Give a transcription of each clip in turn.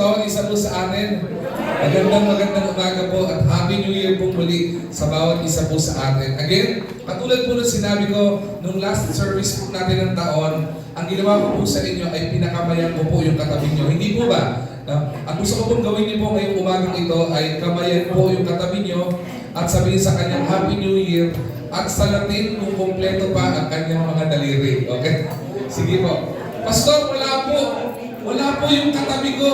bawat isa po sa atin. Magandang umaga po at Happy New Year po muli sa bawat isa po sa atin. Again, katulad po ng sinabi ko nung last service po natin ng taon, ang ginawa ko po sa inyo ay pinakamayan ko po yung katabi nyo. Hindi po ba? Ang gusto ko pong gawin niyo po ngayong umagang ito ay kamayan po yung katabi nyo at sabihin sa kanyang Happy New Year at salatin kung kompleto pa ang kanyang mga daliri. Okay? Sige po. Pastor, wala po yung katabi ko.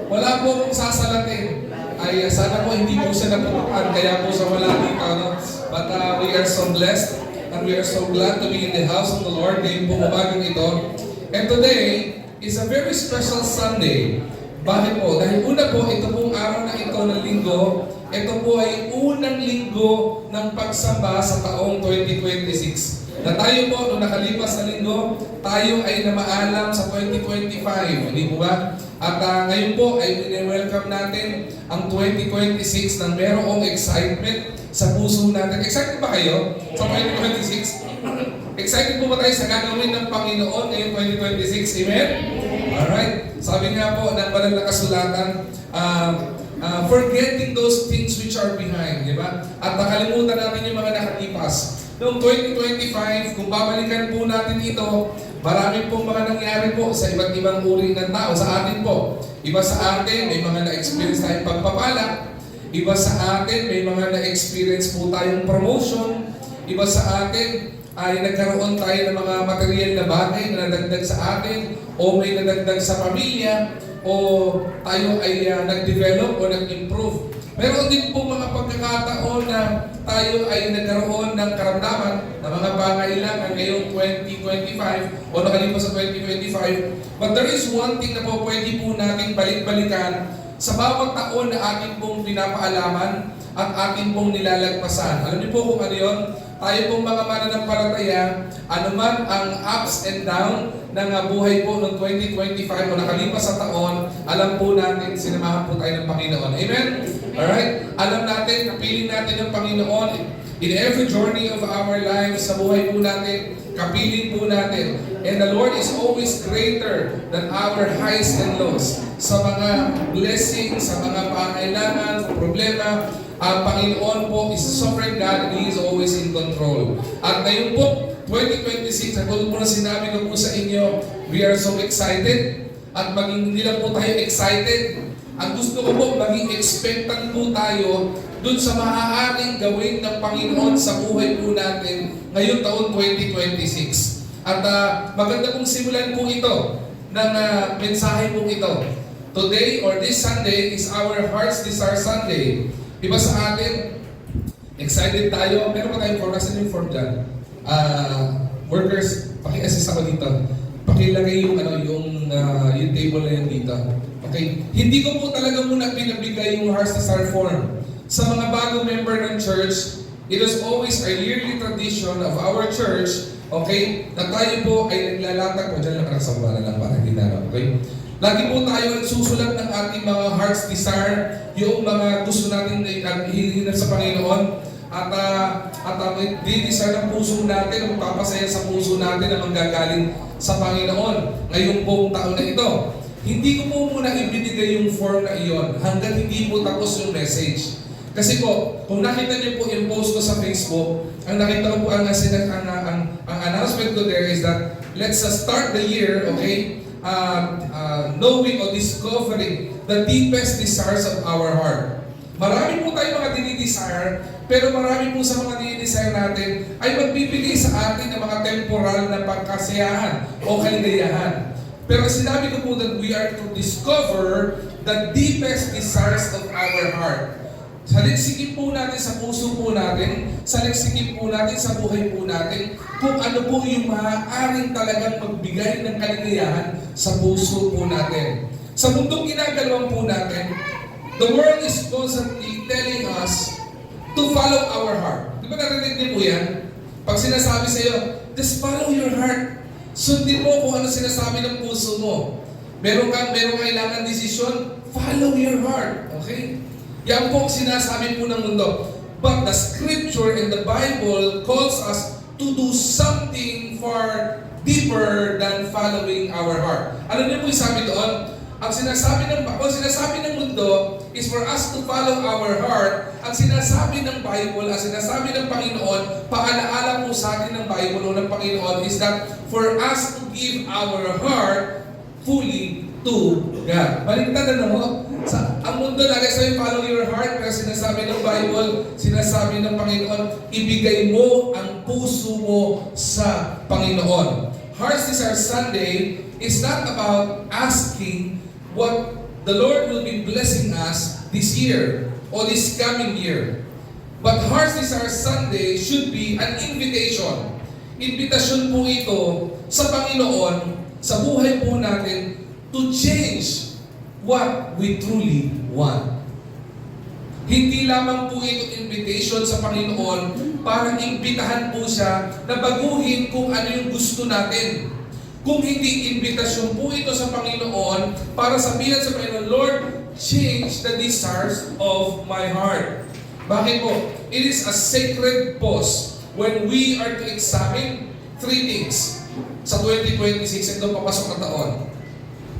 Wala po akong sasalatin. Ay sana po hindi po siya naputukan, kaya po sa wala dito. No? But we are so blessed and we are so glad to be in the house of the Lord ngayong po umagang ito. And today is a very special Sunday. Bakit po? Dahil una po, ito pong araw na ito ng linggo, ito po ay unang linggo ng pagsamba sa taong 2026. Na tayo po, nung nakalipas na linggo, tayo ay namaalam sa 2025. Hindi po ba? At ngayon po ay welcome natin ang 2026 na merong excitement sa puso natin. Excited ba kayo sa 2026? Excited po ba tayo sa gagawin ng Panginoon ngayong 2026? Amen? Alright. Sabi nga po ng banal na kasulatan, forgetting those things which are behind. Di ba? At nakalimutan natin yung mga nakalipas. Noong 2025, kung babalikan po natin ito, marami pong mga nangyari po sa iba't ibang uri ng tao. Sa atin po, iba sa atin, may mga na-experience tayong pagpapala. Iba sa atin, may mga na-experience po tayong promotion. Iba sa atin, ay nagkaroon tayo ng mga material na bagay na nadagdag sa atin, o may nadagdag sa pamilya, o tayo ay nag-develop o nag-improve. Meron din po mga pagkakataon na tayo ay nagkaroon ng karamdaman na mga pangailangan ngayong 2025 o nakalipas sa 2025. But there is one thing na po pwede po natin balik-balikan sa bawat taon na ating pong pinapaalaman at ating pong nilalagpasan. Alam niyo po kung ano yun? Tayo pong mga mananampalataya, anuman ang ups and down ng buhay po noong 2025 o nakalipas sa taon, alam po natin, sinamahan po tayo ng Panginoon. Amen? Alright? Alam natin, kapiling natin ng Panginoon in every journey of our lives, sa buhay po natin, kapiling po natin. And the Lord is always greater than our highs and lows. Sa mga blessings, sa mga pangailangan, problema, ang Panginoon po is a sovereign God and He is always in control. At ngayon po, 2026, ako po na sinabi ko po sa inyo, we are so excited. At maging hindi lang po tayo excited. Ang gusto ko po, maging expectant po tayo dun sa maaaring gawin ng Panginoon sa buhay po natin ngayong taon 2026. At maganda pong simulan po ito ng mensahe po ito. Today or this Sunday is our Heart's Desire Sunday. Iba sa atin, excited tayo. Meron pa tayong form. Nasaan yung form dyan? Workers, paki-assist ako dito. Pakilagay yung, yung table na yan dito. Okay? Hindi ko po talaga muna pinabigay yung Heart's Desire form. Sa mga bagong member ng church, it is always a yearly tradition of our church, okay, na tayo po ay naglalatag po. Diyan lang nakasamba na lang para hindi na, okay? Lagi po tayo nagsusulat ng ating mga heart's desire, yung mga gusto natin hihinap sa Panginoon, at di-desire ng puso natin, ang papasaya sa puso natin na manggagaling sa Panginoon ngayong buong taon na ito. Hindi ko po muna ibinigay yung form na iyon hanggang hindi po tapos yung message. Kasi po, kung nakita niyo po yung post ko sa Facebook, ang nakita ko po ang announcement ko there is that let's start the year, okay, knowing or discovering the deepest desires of our heart. Marami po tayong mga dinidesire, pero marami po sa mga dinidesire natin ay magbibigay sa atin ng mga temporal na pagkasiyahan o kaligayahan. Pero sinabi ko po that we are to discover the deepest desires of our heart. Saliksikin po natin sa puso po natin, saliksikin po natin sa buhay po natin, kung ano po yung maaaring talagang magbigay ng kaligayahan sa puso po natin. Sa mundong ginagalawan po natin, the world is constantly telling us to follow our heart. Di ba narinig niyo po yan? Pag sinasabi sa iyo, just follow your heart. Sundin mo kung ano sinasabi ng puso mo. Merong kailangan desisyon, follow your heart. Okay? Yan po sinasabi po ng mundo. But the scripture in the Bible calls us to do something far deeper than following our heart. Ano niyo po yung sabi doon? Ang sinasabi ng mundo is for us to follow our heart. Ang sinasabi ng Bible, ang sinasabi ng Panginoon, paalaala po sa atin ng Bible o ng Panginoon is that for us to give our heart fully to God. Baliktad na mo. Ang mundo lagi sa'yo, follow your heart, pero sinasabi ng Bible, sinasabi ng Panginoon, ibigay mo ang puso mo sa Panginoon. Hearts Desire Sunday is not about asking what the Lord will be blessing us this year or this coming year. But Hearts Desire Sunday should be an invitation. Invitasyon po ito sa Panginoon, sa buhay po natin, to change what we truly want. Hindi lamang po ito invitation sa Panginoon para imbitahan po siya na baguhin kung ano yung gusto natin. Kung hindi invitasyon po ito sa Panginoon para sabihin sa Panginoon, Lord, change the desires of my heart. Bakit po? It is a sacred pause when we are to examine three things sa 2026, ito papasok na taon.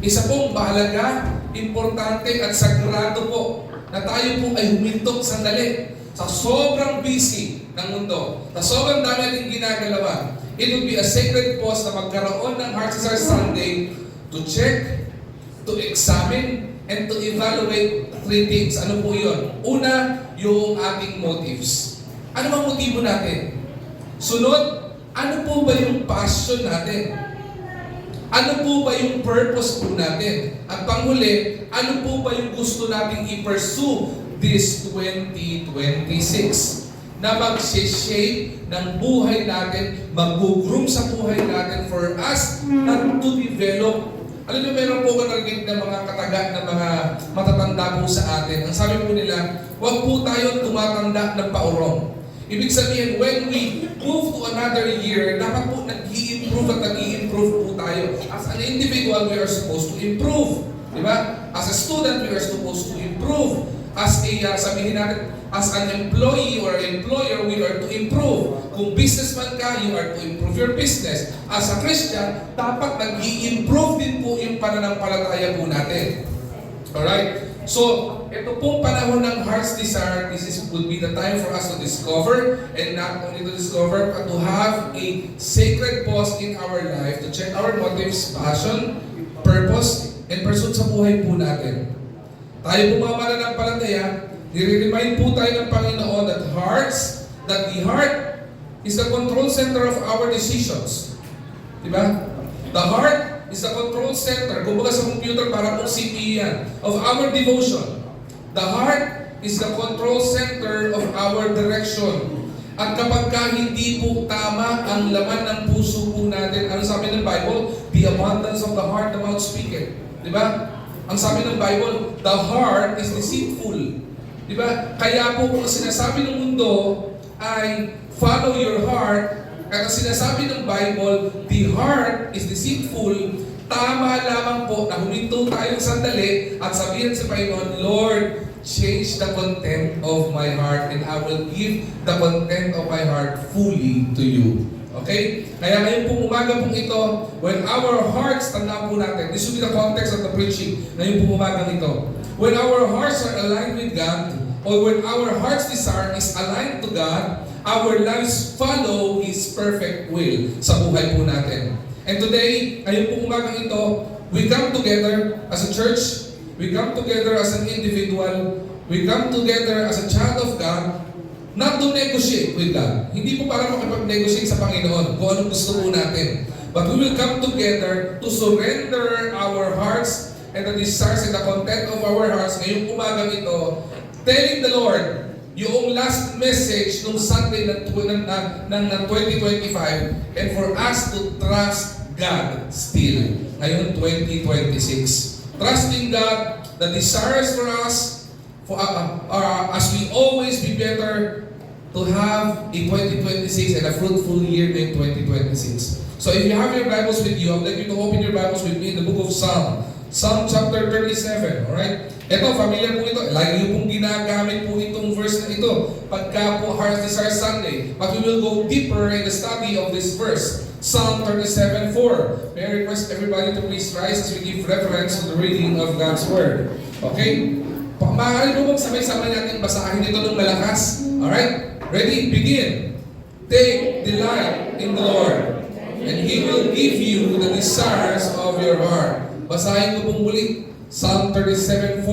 Isa pong mahalaga, importante at sagrado po na tayo po ay humintok sandali sa sobrang busy ng mundo, sa sobrang dami nating ginagalawan. It would be a sacred pause na magkaroon ng Hearts Desire Sunday to check, to examine, and to evaluate three things. Ano po yun? Una, yung ating motives. Ano bang motibo natin? Sunod, ano po ba yung passion natin? Ano po ba yung purpose po natin? At panghuli, ano po ba yung gusto nating i-pursue this 2026? Na mag-shape ng buhay natin, mag-groom sa buhay natin for us not to develop. Alam niyo, meron po ko narinig ng mga kataga ng mga matatanda po sa atin. Ang sabi po nila, huwag po tayo tumatanda ng paurong. Ibig sabihin, when we move to another year, dapat po nag-i-improve at nag-i-improve po tayo. As an individual, we are supposed to improve. Diba? As a student, we are supposed to improve. As a, sabihin natin, as an employee or employer, we are to improve. Kung businessman ka, you are to improve your business. As a Christian, dapat nag-i-improve din po yung pananampalataya po natin. Alright? So, ito pong panahon ng Heart's Desire, would be the time for us to discover, and not only to discover, but to have a sacred pause in our life, to check our motives, passion, purpose, and pursuit sa buhay po natin. Tayo po mga mananampalataya, nire-remind po tayo ng Panginoon that the heart is the control center of our decisions. Diba? The heart is the control center, kumbaga sa computer, para pong CPU yan, of our devotion. The heart is the control center of our direction. At kapag ka hindi po tama ang laman ng puso po natin, ano sabi ng Bible? The abundance of the heart, the mouth speaketh. Diba? Ang sabi ng Bible, the heart is deceitful. Diba? Kaya po kung sinasabi ng mundo ay follow your heart, at ang sinasabi ng Bible, the heart is deceitful, tama lamang po na huminto tayong sandali at sabihin sa Panginoon, Lord, change the content of my heart and I will give the content of my heart fully to you. Okay? Kaya ngayon pong umaga pong ito, when our hearts, tandaan po natin, this will be the context of the preaching, ngayon pong umaga ito. When our hearts are aligned with God, or when our heart's desire is aligned to God, our lives follow His perfect will sa buhay po natin. And today, ngayon pong umaga ito, we come together as a church, we come together as an individual, we come together as a child of God, not to negotiate with God. Hindi po para makipag-negotiate sa Panginoon kung anong gusto po natin. But we will come together to surrender our hearts and the desires and the content of our hearts ngayong umagang ito, telling the Lord yung last message nung Sunday ng 2025 and for us to trust God still ngayon 2026. Trusting God, the desires for us, as we always be better to have a 2026 and a fruitful year in 2026. So if you have your Bibles with you, I'd like you to open your Bibles with me in the book of Psalm chapter 37, alright? Ito, familiar po ito. Lagi niyo pong ginagamit po itong verse na ito. Pagka po Heart Desire Sunday. But we will go deeper in the study of this verse. Psalm 37:4. May I request everybody to please rise as we give reference to the reading of God's Word. Okay? Maaari po bang sabay-sabay natin basahin ito ng malakas? Alright? Ready? Begin. Take delight in the Lord, and He will give you the desires of your heart. Basahin ko pong muli. Psalm 37:4.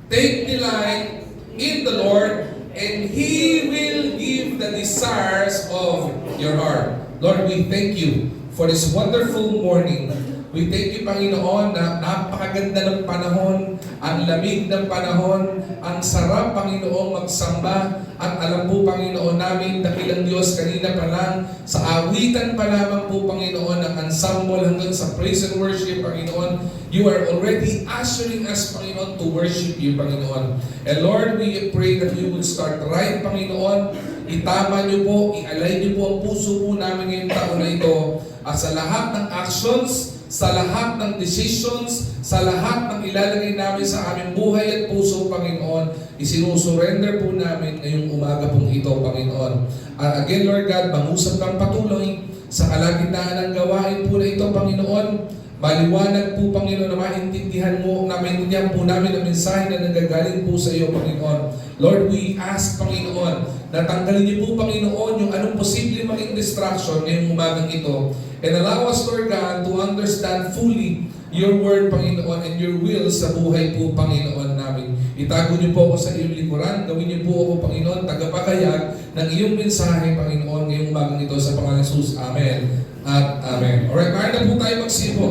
Take delight in the Lord, and He will give the desires of your heart. Lord, we thank you for this wonderful morning. We thank you, Panginoon, na napakaganda ng panahon, ang lamig ng panahon, ang sarap, Panginoon, magsamba. At alam po, Panginoon, namin, dakilang Diyos, kanina pa lang, sa awitan pa lamang po, Panginoon, ang ensemble hanggang sa praise and worship, Panginoon, you are already ushering us, Panginoon, to worship you, Panginoon. And Lord, we pray that we will start right, Panginoon. Itama niyo po, ialay niyo po ang puso po namin ngayong taon na ito. At sa lahat ng actions, sa lahat ng decisions, sa lahat ng ilalagay namin sa aming buhay at puso, Panginoon, isinusurrender po namin ngayong umaga pong ito, Panginoon. Again, Lord God, mangusap kang patuloy sa kalagitnaan ng gawain po na ito, Panginoon. Maliwanag po, Panginoon, na maintindihan po namin ang mensahe na nanggagaling po sa iyo, Panginoon. Lord, we ask, Panginoon, na tanggalin niyo po, Panginoon, yung anong posible maging distraction ngayong umagang ito. And allow us, Lord God, to understand fully your word, Panginoon, and your will sa buhay po, Panginoon namin. Itago niyo po ako sa iyong likuran. Gawin niyo po ako, Panginoon, tagapagayag ng iyong mensahe, Panginoon, ngayong umagang ito sa pangalan ni Jesus. Amen at Amen. Alright, maaari na po tayo magsipo.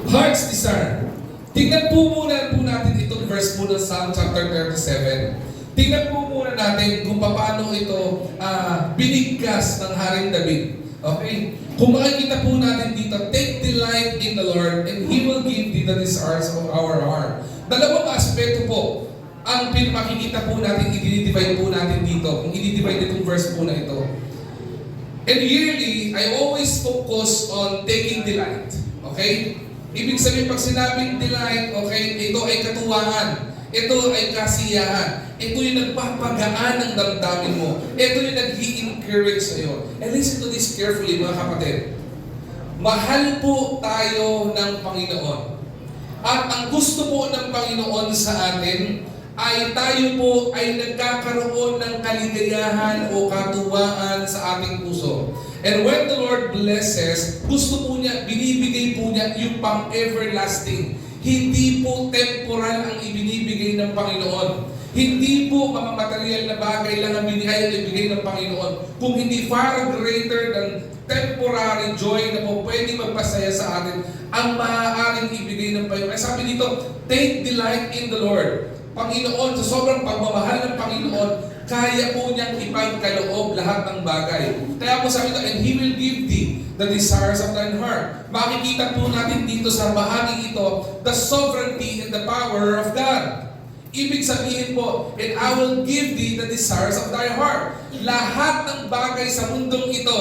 Heart's desire. Tingnan po muna natin itong verse po ng Psalm chapter 37. Tingnan po muna natin kung paano ito binigkas ng Haring David. Okay? Kung makikita po natin dito, take delight in the Lord and He will give thee the desires of our heart. Dalawang aspeto po ang makikita po natin, i-divide po natin dito. Kung i-divide itong verse po na ito. And yearly, I always focus on taking delight. Okay? Ibig sabihin, pag sinabing delight, okay, ito ay katuwaan. Ito ay kasiyahan. Ito yung nagpapagaan ng damdamin mo. Ito yung nag-i-encourage sa'yo. And listen to this carefully, mga kapatid. Mahal po tayo ng Panginoon. At ang gusto po ng Panginoon sa atin ay tayo po ay nagkakaroon ng kaligayahan o katuwaan sa ating puso. And when the Lord blesses, gusto po niya, binibigay po niya yung pang-everlasting. Hindi po temporal ang ibinibigay ng Panginoon. Hindi po mamamaterial na bagay lang ang ibigay ng Panginoon. Kung hindi far greater than temporary joy na po pwede magpasaya sa atin, ang maaaring ibigay ng Panginoon. Kaya sabi dito, take delight in the Lord. Panginoon, sa sobrang pagmamahal ng Panginoon, kaya po niyang ipagkaloob lahat ng bagay. Kaya po sabi ito, and He will give thee the desires of thine heart. Makikita po natin dito sa bahagi ito, the sovereignty and the power of God. Ibig sabihin po, and I will give thee the desires of thy heart. Lahat ng bagay sa mundong ito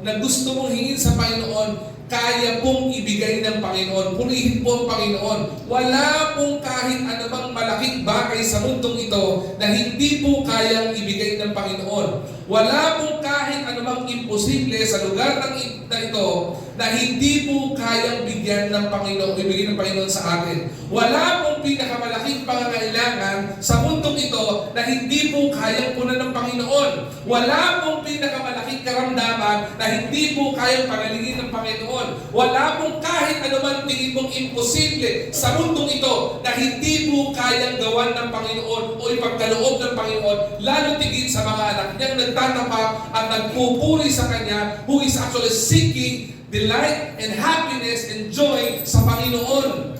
na gusto mong hingin sa Panginoon, kaya pong ibigay ng Panginoon. Purihin po ang Panginoon. Wala pong kahit anumang malaking bagay sa mundong ito na hindi po kayang ibigay ng Panginoon. Wala pong kahit anumang imposible sa lugar ng ito na hindi po kayang bigyan ng Panginoon, ibigay ng Panginoon sa atin. Wala pong pinakamalaking pangangailangan sa mundong ito na hindi po kayang punan ng Panginoon. Wala pong pinakamalaking karamdaman na hindi po kayang pangalingin ng Panginoon. Wala pong kahit anuman tingin mong imposible sa mundong ito na hindi po kayang gawan ng Panginoon o ipagkaloob ng Panginoon, lalo tigit sa mga anak niyang nagtatapat at nagpupuri sa Kanya, who is actually seeking delight and happiness and joy sa Panginoon.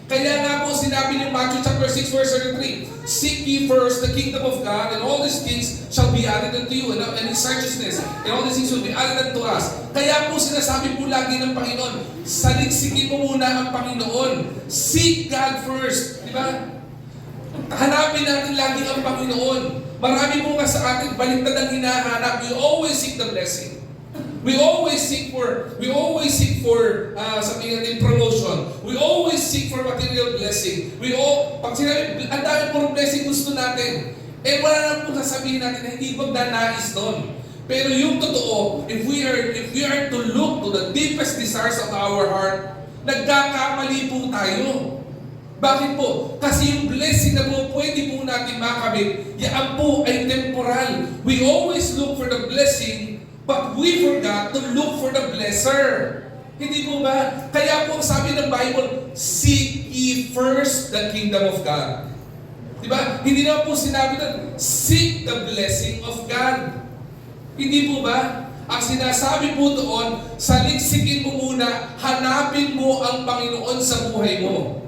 Kaya nga po sinabi ni Matthew chapter 6 verse 33, seek ye first the kingdom of God, and all these things shall be added unto you, and His righteousness, and all these things will be added unto us. Kaya po sinasabi po lagi ng Panginoon, saliksikin mo muna ang Panginoon. Seek God first. Di ba? Hanapin natin lagi ang Panginoon. Marami po nga sa atin, baliktad ang hinahanap. We always seek the blessing. We always seek for sabihin natin promotion. We always seek for material blessing. Pag sinabi, ang dami puro blessing gusto natin. Eh wala na po sasabihin natin na hindi magnanais doon. Pero yung totoo, if we are to look to the deepest desires of our heart, nagkakamali po tayo. Bakit po? Kasi yung blessing na po pwede po natin makamit, yan po ay temporal. We always look for the blessing, but we forgot to look for the blesser. Hindi po ba? Kaya po sabi ng Bible, seek ye first the kingdom of God. Diba? Hindi naman po sinabi na, seek the blessing of God. Hindi po ba? Ang sinasabi po doon, saliksikin mo muna, hanapin mo ang Panginoon sa buhay mo.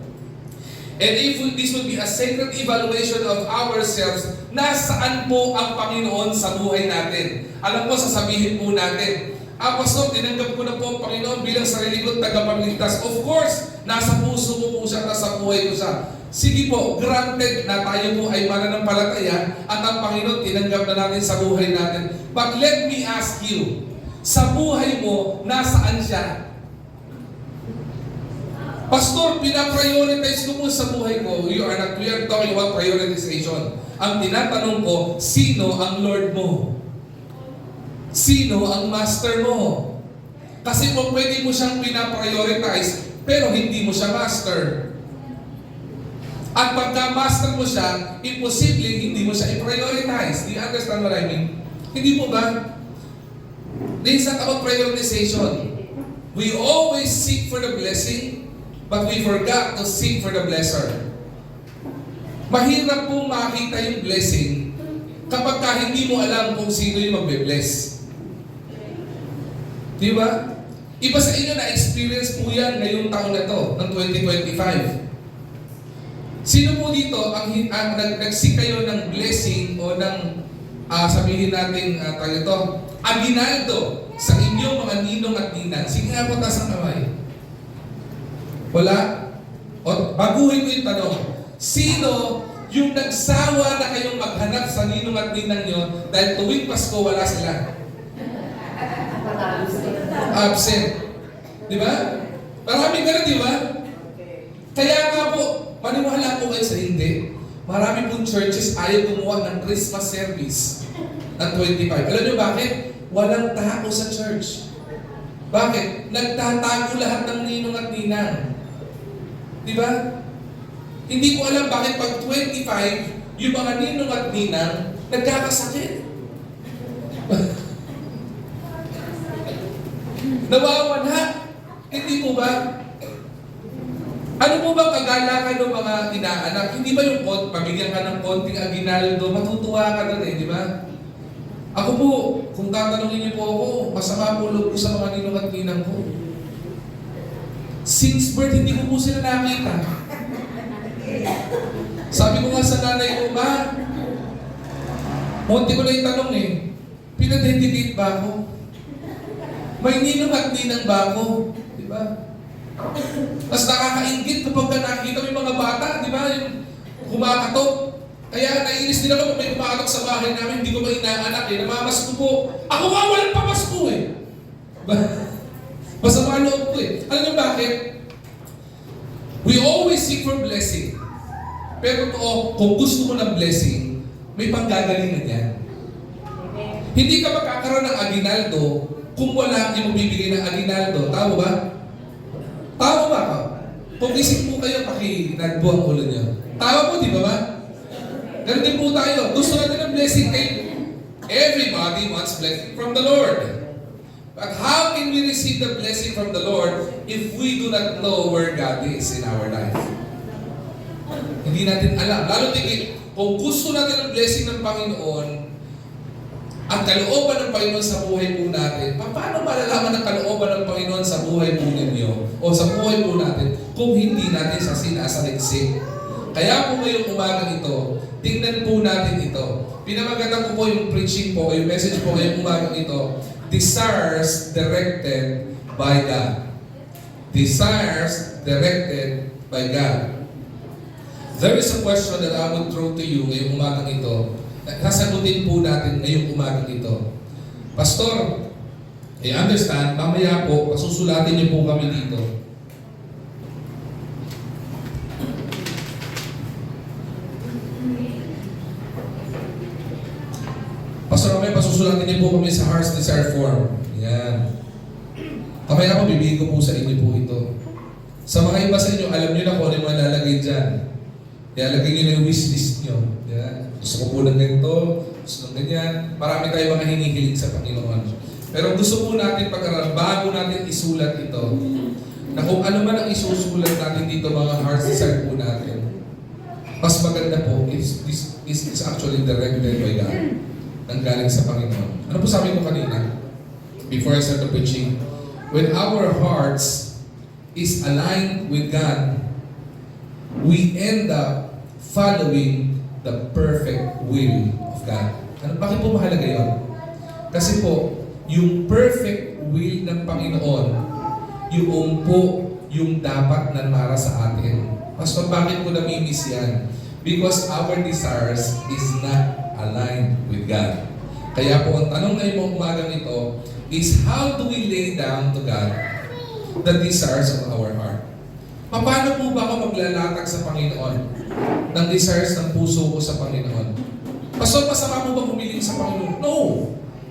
And if this would be a sacred evaluation of ourselves, nasaan po ang Panginoon sa buhay natin? Alam ko, sasabihin po natin, Pastor, tinanggap ko na po ang Panginoon bilang sarili ko't tagapagligtas. Of course, nasa puso ko po siya, nasa buhay ko siya. Sige po, granted na tayo po ay mananampalataya at ang Panginoon tinanggap na natin sa buhay natin. But let me ask you, sa buhay mo, nasaan siya? Pastor, pinaprioritize ko po sa buhay ko. We are talking about prioritization. Ang tinatanong ko, sino ang Lord mo? Sino ang Master mo? Kasi po pwede mo siyang pinaprioritize, pero hindi mo siya Master. At pagka Master mo siya, imposible hindi mo siya i-prioritize. Do you understand what I mean? Hindi po ba? This is not about prioritization. We always seek for the blessing, but we forgot to seek for the blesser. Mahirap pong makita yung blessing kapag hindi mo alam kung sino yung magbe-bless. Di ba? Iba sa inyo na-experience po yan ngayong taon na to, ng 2025. Sino po dito ang nagsik kayo ng blessing o ng sabihin natin tayo ito, aginaldo sa inyong mga ninong at ninang? Sige nga po, taas ang kamay. Wala? O, baguhin ko yung tanong. Sino yung nagsawa na kayong maghanap sa ninong at ninang nyo dahil tuwing Pasko wala sila? Absent. Di ba? Maraming ganun, di ba? Kaya nga po, maniwala po kayo sa hindi. Marami pong churches ayaw gumawa ng Christmas service ng 25. Alam nyo bakit? Walang tao sa church. Bakit? Nagtatago lahat ng ninong at ninang. Di ba? Hindi ko alam bakit pag 25, yung mga ninong at ninang nagkakasakit. Nawawala. Hindi po ba? Ano po ba kagalakan ng mga inaanak? Hindi ba yung pamigyan ka ng konting aginaldo, matutuwa ka doon di ba? Ako po, kung tatanungin niyo po ako, masama po loob ko sa mga ninong at ninang ko. Since birth, hindi ko po sila nakita. Sabi ko nga sa nanay ko, Ma, munti ko na yung tanong pinadedicate ba ako? May ninong at ninang ba ako? Di ba? Tapos nakakaingit kapag nakikita mo yung mga bata, di ba? Yung kumakatok. Kaya naiinis din ako kung may kumakatok sa bahay namin, hindi ko ba inaanak namamas ko po. Ako nga walang pamasko Masama loob ko Alam niyo bakit? We always seek for blessing. Pero kung gusto mo ng blessing, may panggagalingan yan. Hindi ka magkakaroon ng aginaldo kung wala yung bibigay ng aginaldo. Tama ba? Tama ba ka? Kung isip po kayo, nagbuang ulo niyo. Tama po, di ba ba? Ganun din po tayo. Gusto natin ng blessing kayo. Everybody wants blessing from the Lord. But how can we receive the blessing from the Lord if we do not know where God is in our life? Hindi natin alam. Lalo tigit, kung gusto natin ng blessing ng Panginoon, ang kalooban ng Panginoon sa buhay po natin, paano malalaman ang kalooban ng Panginoon sa buhay po ninyo o sa buhay po natin kung hindi natin sa sinasaliksik? Kaya po ngayong umagang ito, tingnan po natin ito. Pinamagatan ko po yung preaching po, yung message po ngayong umagang ito, desires directed by God. Desires directed by God. There is a question that I would throw to you ngayong umagang ito. Sasagutin po natin ngayong umagang ito. Pastor, understand, mamaya po, pasusulatin niyo po kami dito. Pastor, mamaya pasusulatin niyo po kami sa Heart's Desire form. Yan. Mamaya po, bibigay ko po sa inyo po ito. Sa mga iba sa inyo, alam niyo na kung ano yung mga lalagay dyan. Ilalagay niyo na yung wishlist niyo. Yan. Gusto ko po ng ganito, gusto ng ganyan. Marami tayo mga hinihiling sa Panginoon. Pero gusto po natin pag-aralan, bago natin isulat ito, na kung ano man ang isusulat natin dito, mga heart's desire po natin, mas maganda po is actually directed by God. Nanggaling sa Panginoon. Ano po sabi ko kanina? Before I start the preaching, when our hearts is aligned with God, we end up following the perfect will of God. Ano, bakit po mahalaga yun? Kasi po, yung perfect will ng Panginoon, yung po yung dapat na para sa atin. Pastor, bakit ko namimiss yan? Because our desires is not aligned with God. Kaya po, ang tanong ngayong umagang ito is how do we lay down to God the desires of our heart? Paano po ba ako maglalatag sa Panginoon ng desires ng puso ko sa Panginoon? Pastor, masama po ba humiling sa Panginoon? No!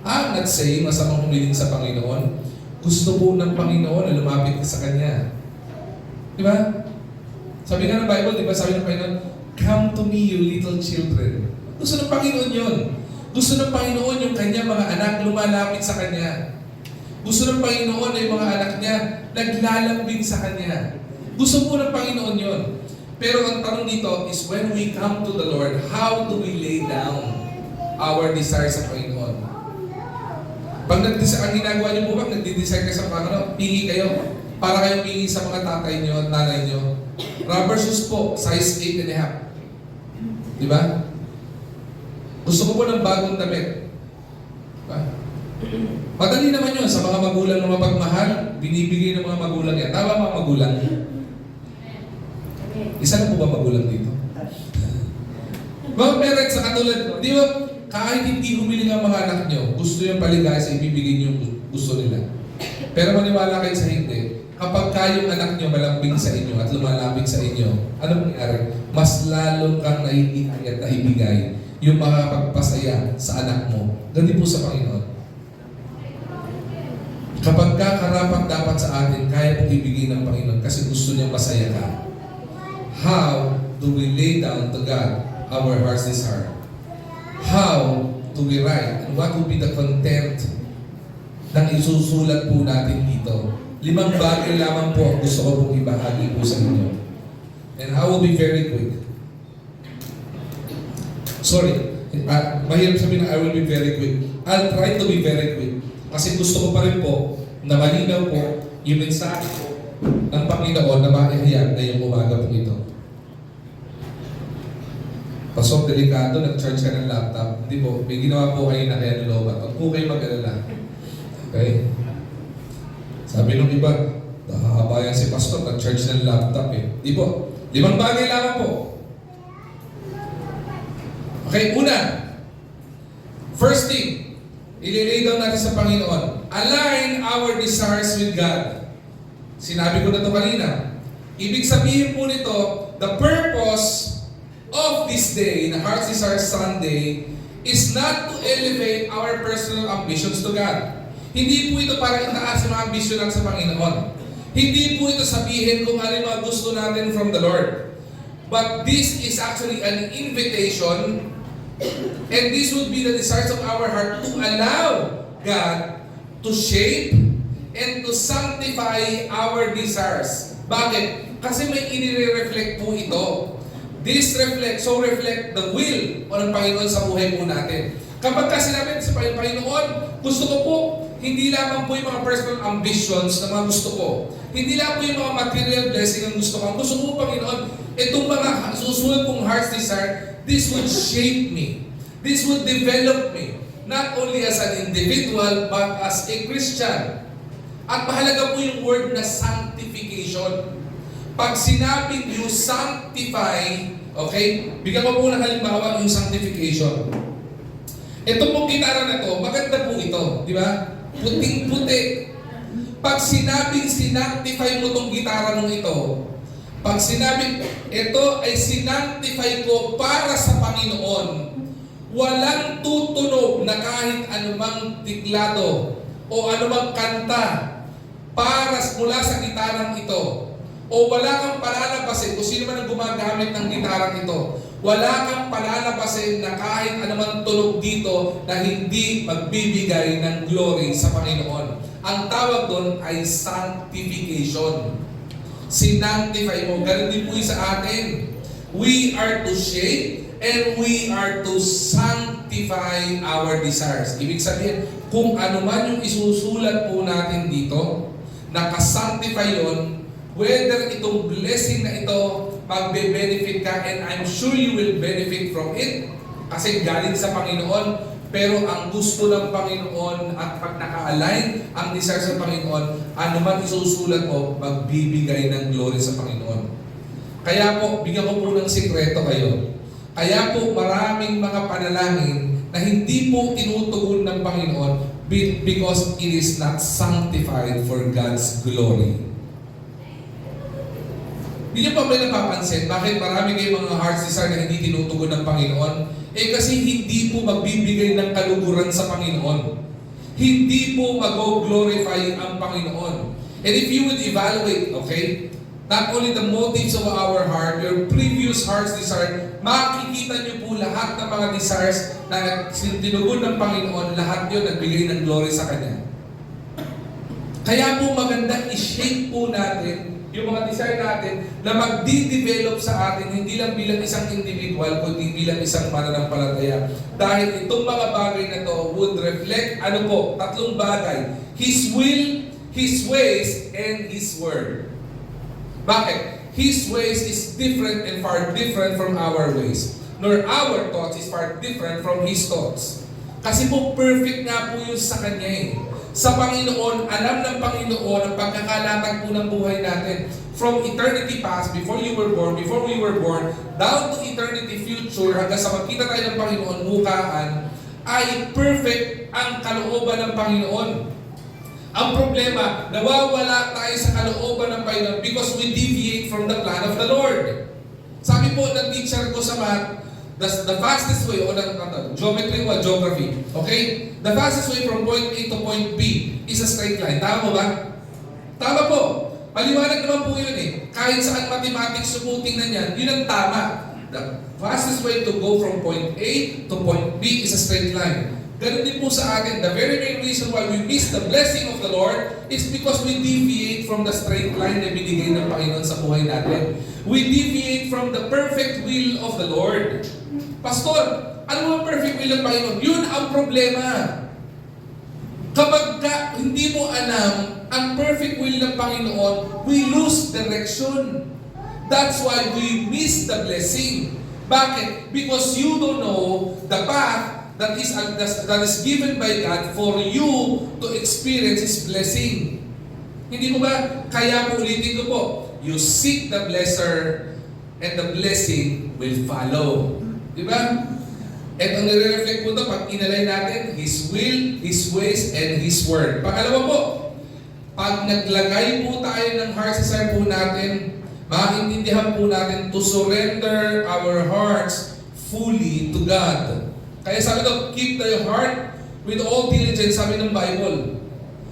I'm not saying masama humiling sa Panginoon. Gusto po ng Panginoon na lumapit ka sa Kanya. Di ba? Sabi nga ng Bible, di ba? Sabi ng Panginoon, come to me, you little children. Gusto ng Panginoon yun. Gusto ng Panginoon yung Kanya mga anak lumalapit sa Kanya. Gusto ng Panginoon na yung mga anak niya naglalambing sa Kanya. Gusto po ng Panginoon yun. Pero ang tanong dito is when we come to the Lord, how do we lay down our desires sa Panginoon? Pag ang ginagawa niyo po ba, nagdi-desire kayo sa Panginoon, pingi kayo. Para kayong pingi sa mga tatay niyo at nanay niyo. Rubber shoes po, size 8.5. Di ba? Gusto ko po ng bagong damit. Diba? Madali naman yun sa mga magulang na mapagmahal, binibigay ng mga magulang yan. Tama mga magulang? Isa na po ba magulang dito? Mga parents sa katulad, di ba, kahit hindi humiling ang mga anak nyo, gusto yung paligaya sa ibibigay nyo yung gusto nila. Pero maniwala kayo sa hindi, kapag kayong anak nyo malambing sa inyo at lumalapit sa inyo, ano mangyari? Mas lalong kang naiingat na ibigay yung makapagpasaya sa anak mo. Ganun po sa Panginoon. Kapag karapat dapat sa atin, kaya pong ibigay ng Panginoon kasi gusto niya masaya ka. How do we lay down to God our heart's desire? How do we write? And what will be the content ng isusulat po natin dito? 5 bagay lamang po ang gusto ko pong ibahagi po sa inyo. And I will be very quick. Sorry, mahirap sabihin na I will be very quick. I'll try to be very quick. Kasi gusto ko pa rin po na malinaw po yung mensahe po ng Panginoon na maihayag ngayong umaga po ito. Pasok, delikado, nag-charge ka ng laptop. Hindi po, may ginawa po kayo na kaya nilobat. Huwag po kayo mag-alala. Okay? Sabi nung iba, nakakabayan si Pastor, nag-charge ng laptop eh. Di po, 5 bagay lamang po. Okay, una. First thing, ililay down natin sa Panginoon. Align our desires with God. Sinabi ko na ito kanina. Ibig sabihin po nito, the purpose of this day, na Heart's Desire Sunday, is not to elevate our personal ambitions to God. Hindi po ito para itaas yung mga ambisyon natin sa Panginoon. Hindi po ito sabihin kung ano yung mga gusto natin from the Lord. But this is actually an invitation, and this would be the desires of our heart to allow God to shape and to sanctify our desires. Bakit? Kasi may inire-reflect po ito. This reflect the will ng Panginoon sa buhay po natin. Kapag kasi namin sa Panginoon, gusto ko po, hindi lamang po yung mga personal ambitions na mga gusto ko. Hindi lang po yung mga material blessing ang gusto ko. Ang gusto ko po, Panginoon, itong mga susunod kong heart's desire, this would shape me. This would develop me. Not only as an individual, but as a Christian. At mahalaga po yung word na sanctification. Pag sinabing you sanctify, okay, bigyan ko po ng halimbawa yung sanctification. Ito pong gitara na to, maganda po ito, di ba? Puting-puti. Pag sinabing sinactify mo tong gitara mong ito, pag sinabing ito ay sinactify ko para sa Panginoon, walang tutunog na kahit anumang tiklado o anumang kanta para mula sa gitarang ito. O wala kang palalabasin, kung sino man ang gumagamit ng gitarang ito, wala kang palalabasin na kahit anumang tunog dito na hindi magbibigay ng glory sa Panginoon. Ang tawag doon ay sanctification. Sinanctify mo. Ganun din po yung sa atin. We are to shape and we are to sanctify our desires. Ibig sabihin, kung ano man yung isusulat po natin dito, nakasanctify yun, whether itong blessing na ito, magbe-benefit ka, and I'm sure you will benefit from it, kasi galing sa Panginoon, pero ang gusto ng Panginoon at pag naka-align ang desire sa Panginoon, ano man isusulat mo, magbibigay ng glory sa Panginoon. Kaya po, bigyan ko po ng sikreto kayo. Kaya po maraming mga panalangin na hindi po tinutugon ng Panginoon because it is not sanctified for God's glory. Hindi niyo pa ba napapansin bakit marami kayong mga heart's desire na hindi tinutugon ng Panginoon? Eh kasi hindi po magbibigay ng kaluguran sa Panginoon. Hindi po mag-glorify ang Panginoon. And if you would evaluate, okay, not only the motives of our heart, your previous heart's desire, makikita niyo po lahat ng mga desires na tinugon ng Panginoon, lahat yun nagbigay ng glory sa Kanya. Kaya po maganda i-shape po natin yung mga desire natin na magdi-develop sa atin hindi lang bilang isang individual kundi bilang isang mananampalataya. Dahil itong mga bagay na to would reflect, ano po, tatlong bagay. His will, His ways, and His word. Bakit? His ways is different and far different from our ways. Nor our thoughts is far different from His thoughts. Kasi po perfect nga po yun sa Kanya eh. Sa Panginoon, alam ng Panginoon ang pagkakalatag po ng buhay natin. From eternity past, before you were born, before we were born, down to eternity future, hanggang sa magkita tayo ng Panginoon, mukaan, ay perfect ang kalooban ng Panginoon. Ang problema, nawawala tayo sa kalooban ng Panginoon because we deviate from the plan of the Lord. Sabi po ng teacher ko sa math, the fastest way, o geometry o geography, okay? The fastest way from point A to point B is a straight line. Tama ba? Tama po. Maliwanag naman po yun eh. Kahit saan mathematics subuting na yan, yun ang tama. The fastest way to go from point A to point B is a straight line. Ganun din po sa atin. The very main reason why we miss the blessing of the Lord is because we deviate from the straight line na binigay ng Panginoon sa buhay natin. We deviate from the perfect will of the Lord. Pastor, ano ang perfect will ng Panginoon? Yun ang problema. Kapag hindi mo alam ang perfect will ng Panginoon, we lose direction. That's why we miss the blessing. Bakit? Because you don't know the path that is given by God for you to experience His blessing. Hindi mo ba? Kaya po ulitin ko po, you seek the blesser and the blessing will follow. Diba? At ang nire-reflect po ito, pag inalay natin, His will, His ways, and His word. Pangalawa po, pag naglagay po tayo ng heart desire po natin, maintindihan po natin to surrender our hearts fully to God. Kaya sabi ito, keep thy heart with all diligence, sabi ng Bible.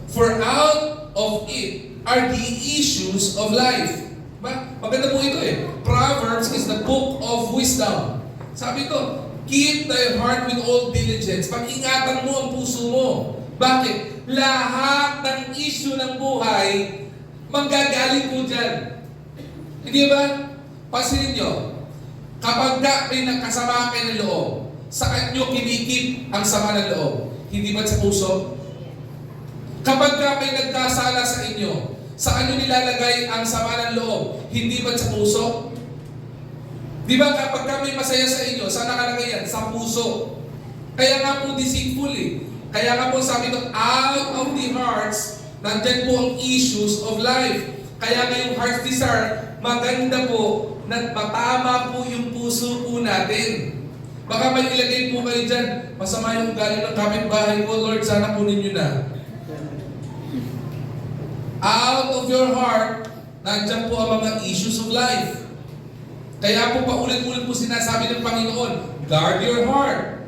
For out of it are the issues of life. Maganda po ito eh. Proverbs is the book of wisdom. Sabi ko, keep thy heart with all diligence. Pag-ingatan mo ang puso mo. Bakit? Lahat ng issue ng buhay, manggagaling po dyan. Hindi ba? Pansinin nyo, kapag may nakasama kayo ng loob, saan nyo kinikip ang sama ng loob? Hindi ba sa puso? Kapag may nagkasala sa inyo, saan nyo nilalagay ang sama ng loob? Hindi ba sa puso? Di ba kapag may masaya sa inyo, saan nakalagay yan? Sa puso. Kaya nga po deceitful eh. Kaya nga po sabi ito, out of the hearts, nandyan po ang issues of life. Kaya nga yung heart's desire, maganda po na matama po yung puso po natin. Baka may ilagay po kayo dyan, masama yung galing ng kapitbahay ko, Lord, sana kunin nyo na. Out of your heart, nandiyan po ang mga issues of life. Kaya po paulit-ulit po sinasabi ng Panginoon, guard your heart.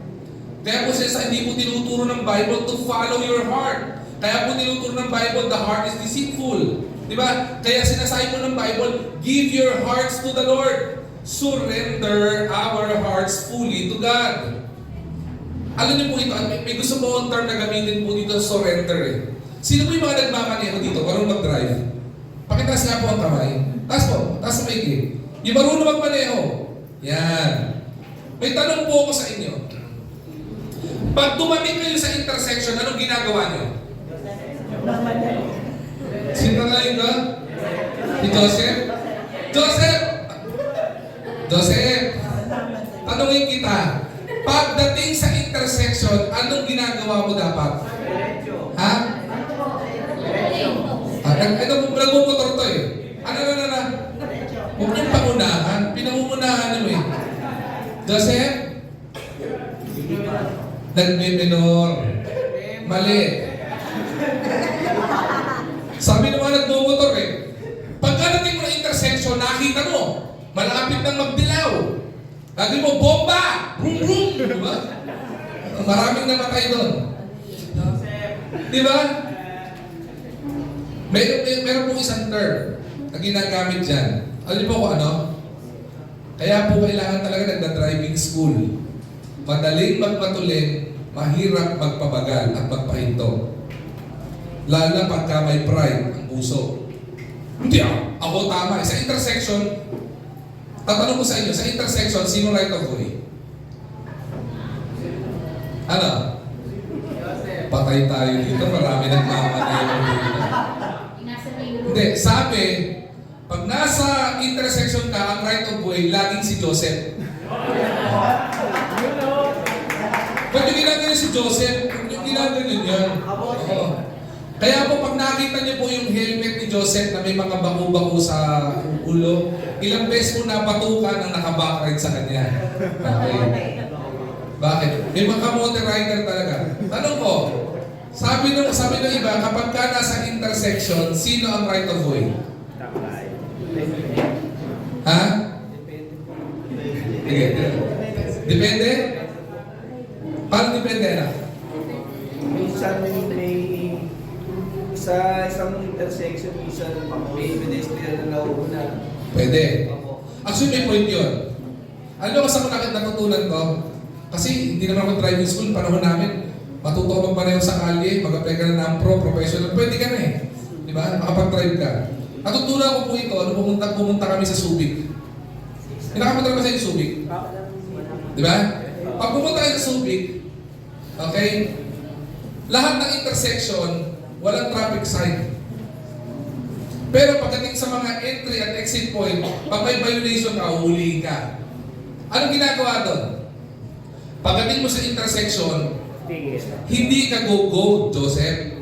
Kaya po hindi po tinuturo ng Bible to follow your heart. Kaya po tinuturo ng Bible, the heart is deceitful. Diba? Kaya sinasabi po ng Bible, give your hearts to the Lord. Surrender our hearts fully to God. Alam niyo po ito, may gusto po ang term na gamitin po dito, surrender eh. Sino po yung mga nagmamaneho dito, marunong mag-drive? Pakitaas nga po ang kamay. Taas po, taas sa maigit. Yung marunong magmaneho. Yan. May tanong po ako sa inyo. Pag dumating kayo sa intersection, anong ginagawa niyo? Sinalayin ka? Si Joseph? Joseph! Joseph! Tanungin kita. Pagdating sa intersection, anong ginagawa mo dapat? Ha? Nagmumotor to eh. Ano? Huwag niyong pangunahan. Pinangungunahan niyo eh. Joseph? Nagme-minor. Mali. Sabi naman nagmumotor eh. Pagkadating mo ng intersection, nakita mo, malapit nang magdilaw. Lagi mo, bomba! Vroom, vroom! Diba? Maraming namatay doon. Diba? Meron pong isang term na ginagamit dyan. Alam niyo po kung ano? Kaya po kailangan talaga nagda-driving school. Madaling magpatulin, mahirap magpabagal at magpahinto. Lalo na pagka may pride ang puso. Hindi ako tama. Sa intersection, tatanong ko sa inyo, sa intersection, sino right of way? Ano? Patay tayo dito, marami nagmamanayo dito. Hindi, sabi, pag nasa intersection ka, ang right of way, laging si Joseph. Ba't yung ginagawa si Joseph? Yung ginagawa yun. Oo. Kaya po pag nakita niyo po yung helmet ni Joseph na may mga bako-bako sa ulo, ilang beses po napatukan ang naka-backride sa kanya. Okay. Bakit? May mga kamote rider talaga. Tanong ko, sabi ng iba, kapag ka nasa intersection, sino ang right of way? Ha? Depende? Paano depende na? Minsan may sa isang intersection, minsan may pedestrian na nauuna. Pwede. Actually, may point yun. Alam mo, kasi ako natutunan ko, kasi hindi naman ako driving school, panahon namin, matuto ka magpareho sa kalye, mag-apply ka na ng professional, pwede ka na eh. Di ba? Makapag-drive ka. Natutunan ko po ito, pumunta kami sa Subic. Nakapunta ba sa Subic? Di ba? Pag pumunta kayo sa Subic, okay, lahat ng intersection, walang traffic sign. Pero pagdating sa mga entry at exit point, pag may violation ka, huhulihin ka. Anong ginagawa doon? Pagdating mo sa intersection, hindi ka go-go, Joseph.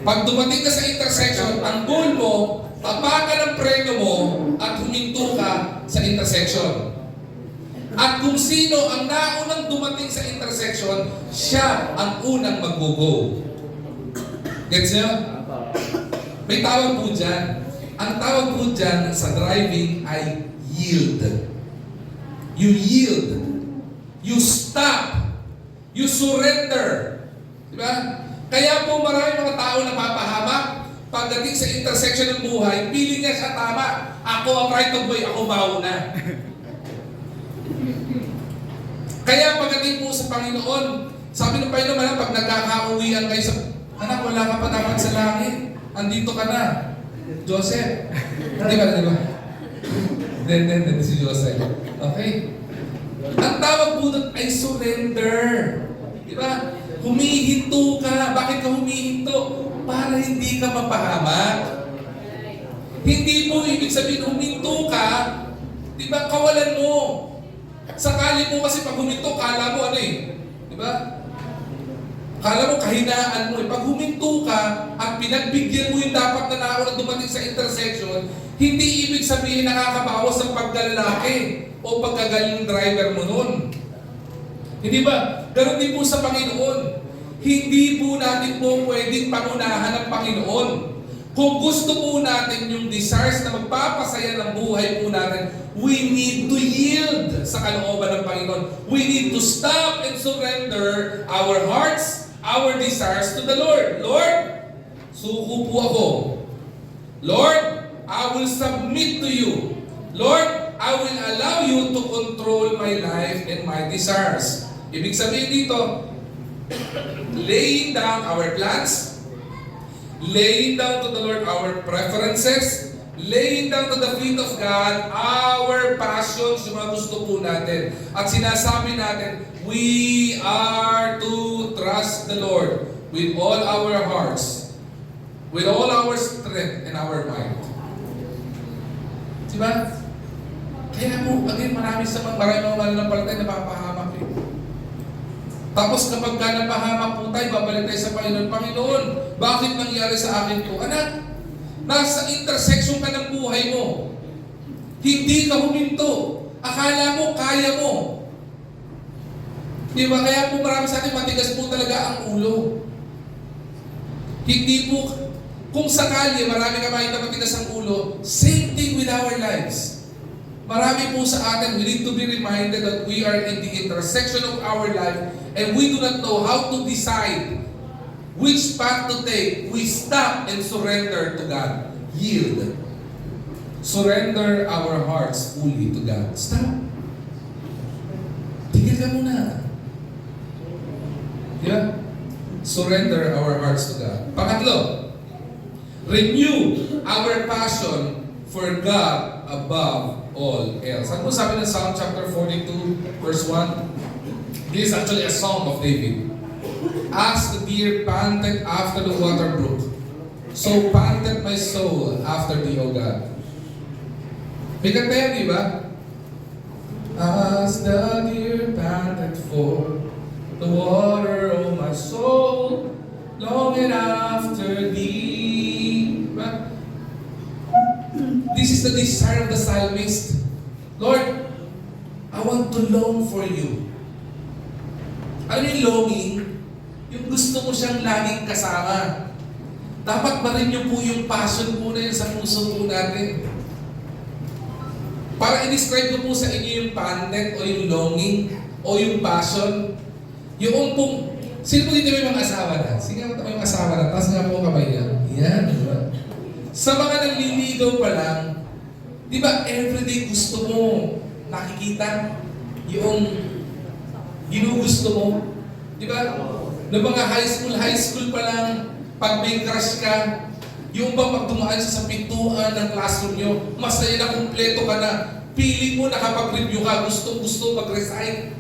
Pag dumating ka sa intersection, ang goal mo, tapakan ang preno mo at huminto ka sa intersection. At kung sino ang naunang dumating sa intersection, siya ang unang mag-go-go. Gets nyo? May tawag po dyan. Ang tawag po dyan sa driving ay yield. You yield. You stop. You surrender. Diba? Kaya po marami mga tao na papahamak. Pagdating sa intersection ng buhay, piling niya siya tama. Ako ang right of way, ako mauna. Kaya pagdating po sa Panginoon, sabi ng Panginoon, pag nagkakauwian kayo sa, anak, wala ka pa dapat sa langit. Andito ka na. Joseph. Di ba? Then, si Joseph. Okay? Ang tawag po doon ay surrender. Di ba? Humihinto ka. Bakit ka humihinto? Para hindi ka mapahamak. Hindi mo ibig sabihin huminto ka, di ba, kawalan mo. Sakali mo kasi pag huminto, kala mo ano eh. Di ba? Kala mo kahinaan mo eh. Pag huminto ka at pinagbigyan mo yung dapat na nauna dumating sa intersection, hindi ibig sabihin nakakabawas ng pagkalalaki o pagkagaling driver mo nun. Hindi ba? Ganon din po sa Panginoon. Hindi po natin po pwedeng pangunahan ng Panginoon. Kung gusto po natin yung desires na magpapasaya ng buhay po natin, we need to yield sa kalooban ng Panginoon. We need to stop and surrender our hearts, our desires to the Lord. Lord, suko po ako. Lord, I will submit to you. Lord, I will allow you to control my life and my desires. Ibig sabihin dito, laying down our plans, laying down to the Lord our preferences, laying down to the feet of God our passions, yung mga gusto po natin. At sinasabi natin, we are to trust the Lord with all our hearts, with all our strength and our mind. Diba? Kaya mo, again, marami mga mananampalataya na napapahamak eh. Tapos kapag ka napahamak po tayo, babalik tayo sa Panginoon. Panginoon, bakit nangyari sa akin to? Anak, nasa intersection ka ng buhay mo. Hindi ka huminto. Akala mo, kaya mo. Di ba? Kaya po marami sa atin, matigas po talaga ang ulo. Hindi po, kung sakali, marami ka makita matigas ang ulo, same thing with our lives. Marami po sa atin, we need to be reminded that we are in the intersection of our life and we do not know how to decide which path to take. We stop and surrender to God. Yield. Surrender our hearts fully to God. Stop. Tigil ka muna. Yeah? Surrender our hearts to God. Pangatlo, renew our passion for God above all else. Ano po sabi ng Psalm chapter 42, verse 1? This is actually a song of David. As the deer panted after the water brook, so panted my soul after thee, O God. May kanta yan, di ba? As the deer panted for the water, O my soul, longing after thee. Diba? This is the desire of the psalmist. Lord, I want to long for you. Ano yung longing? Yung gusto mo siyang laging kasama. Dapat ba rin yung po yung passion po na yun sa puso po natin? Para i-describe ko po sa inyo yung pandet o yung longing o yung passion. Yung pong, sino po dito may mga asawa na? Sige mo may mga asawa na. Taas nga po kamay niya. Yan. Diba? Sa mga nagliligaw pa lang, di ba everyday gusto mo nakikita yung ginugusto mo? Di ba? Noong mga high school pa lang, pag may crush ka, yung ba pag dumaan sa pintuan ng classroom nyo, masaya na kumpleto ka na, feeling mo nakapag-review ka, gusto mag-recite.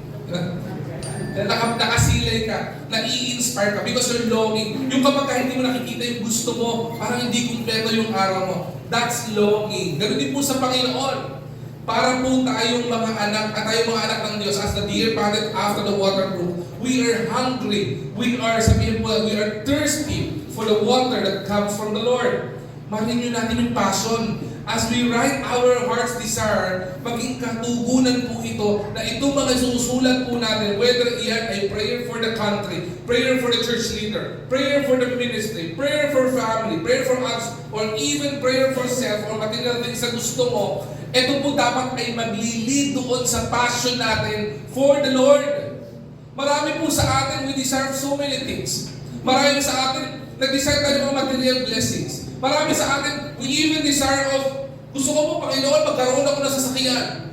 Nakasilay ka, nai-inspire ka because you're longing. Yung kapag hindi mo nakikita yung gusto mo, parang hindi kumpleto yung araw mo. That's longing. Ganun din po sa Panginoon. Para po tayong mga anak, at tayong mga anak ng Diyos, as the deer panted after the water brook, we are hungry. We are, sabihin po, we are thirsty for the water that comes from the Lord. Mahalin nyo natin yung passion. As we write our heart's desire, maging katugunan po ito na itong mga susulat po natin, whether iyan ay prayer for the country, prayer for the church leader, prayer for the ministry, prayer for family, prayer for us, or even prayer for self, or material din sa gusto mo, ito po dapat ay maglilid doon sa passion natin for the Lord. Marami po sa atin, we desire so many things. Marami sa atin, nag-desire tayo ng mga material blessings. Marami sa atin, we even desire of, gusto ko po, Panginoon, magkaroon ako ng sasakyan.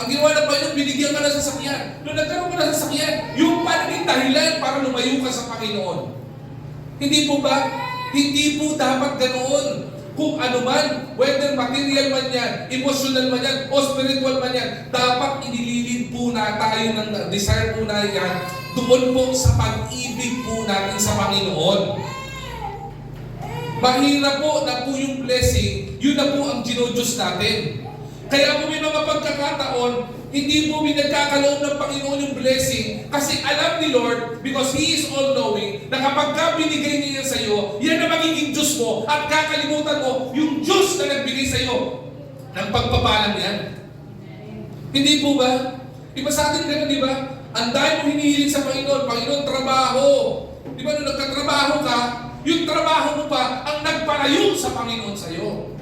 Ang ginawa ng Panginoon, binigyan ka ng sasakyan. Nung nagkaroon ka ng sasakyan, yung panaging dahilan para lumayo ka sa Panginoon. Hindi po ba? Hindi po dapat ganoon. Kung ano man, whether material man yan, emotional man yan, o spiritual man yan, dapat inililid po na tayo ng desire po na yan doon po sa pag-ibig po natin sa Panginoon. Mahirap po na po yung blessing, yun na po ang ginudyos natin. Kaya po may mga pagkakataon, hindi po pinagkakaloob ng Panginoon yung blessing kasi alam ni Lord, because He is all-knowing, na kapag ka binigay niya yan sa iyo, yan na magiging Diyos mo at kakalimutan mo yung Diyos na nagbigay sa iyo ng pagpapalang yan. Hindi po ba? Iba sa atin ganun, di ba? Ang dahil mo hinihiling sa Panginoon, Panginoon, trabaho. Di ba nung nagkatrabaho ka, yung trabaho mo pa ang nagpalayo sa Panginoon sa'yo.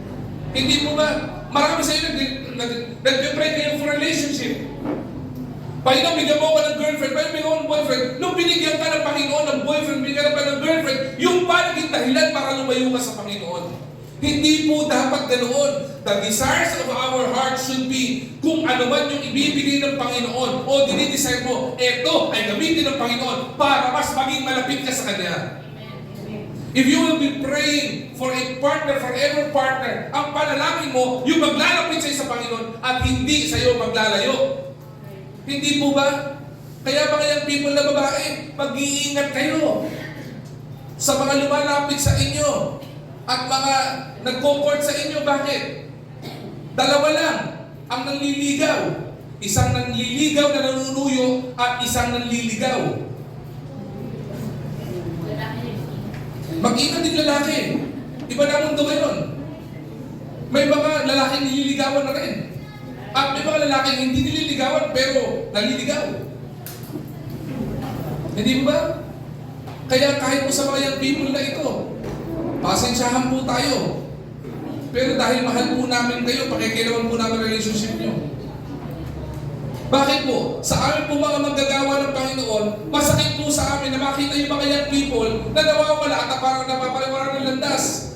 Hindi mo ba, marami sa'yo nag-pray kayo for relationship. Panginoon, bigyan mo ko ng girlfriend, Panginoon, bigyan mo ng boyfriend. Nung binigyan ka ng Panginoon ng boyfriend, binigyan ka ng girlfriend, yung pa naging dahilan para lumayo ka sa Panginoon. Hindi po dapat ganoon. The desires of our heart should be kung ano man yung ibibigay ng Panginoon o dinidesire mo, eto ay gamitin ng Panginoon para mas maging malapit ka sa Kanya. If you will be praying for a partner, for every partner, ang panalangin mo, yung maglalapit sa'yo sa Panginoon at hindi sa'yo maglalayo. Hindi po ba? Kaya mga young people na babae, mag-iingat kayo sa mga lumalapit sa inyo at mga nag-comfort sa inyo. Bakit? Dalawa lang ang nanliligaw. Isang nanliligaw na nanunuyo at isang nanliligaw. Mag-ingat din lalaki. Iba na mundo ngayon. May mga lalaking nililigawan na rin. At may mga lalaking hindi nililigawan pero naliligaw. Hindi ba? Kaya kahit po sa mga young people na ito, pasensyahan po tayo. Pero dahil mahal po namin kayo, pakikilawan po namin relationship nyo. Bakit po? Sa amin po mga manggagawa ng Panginoon, masakit po sa amin na makita yung mga young people na nawawala at parang napapaliwaran ng landas.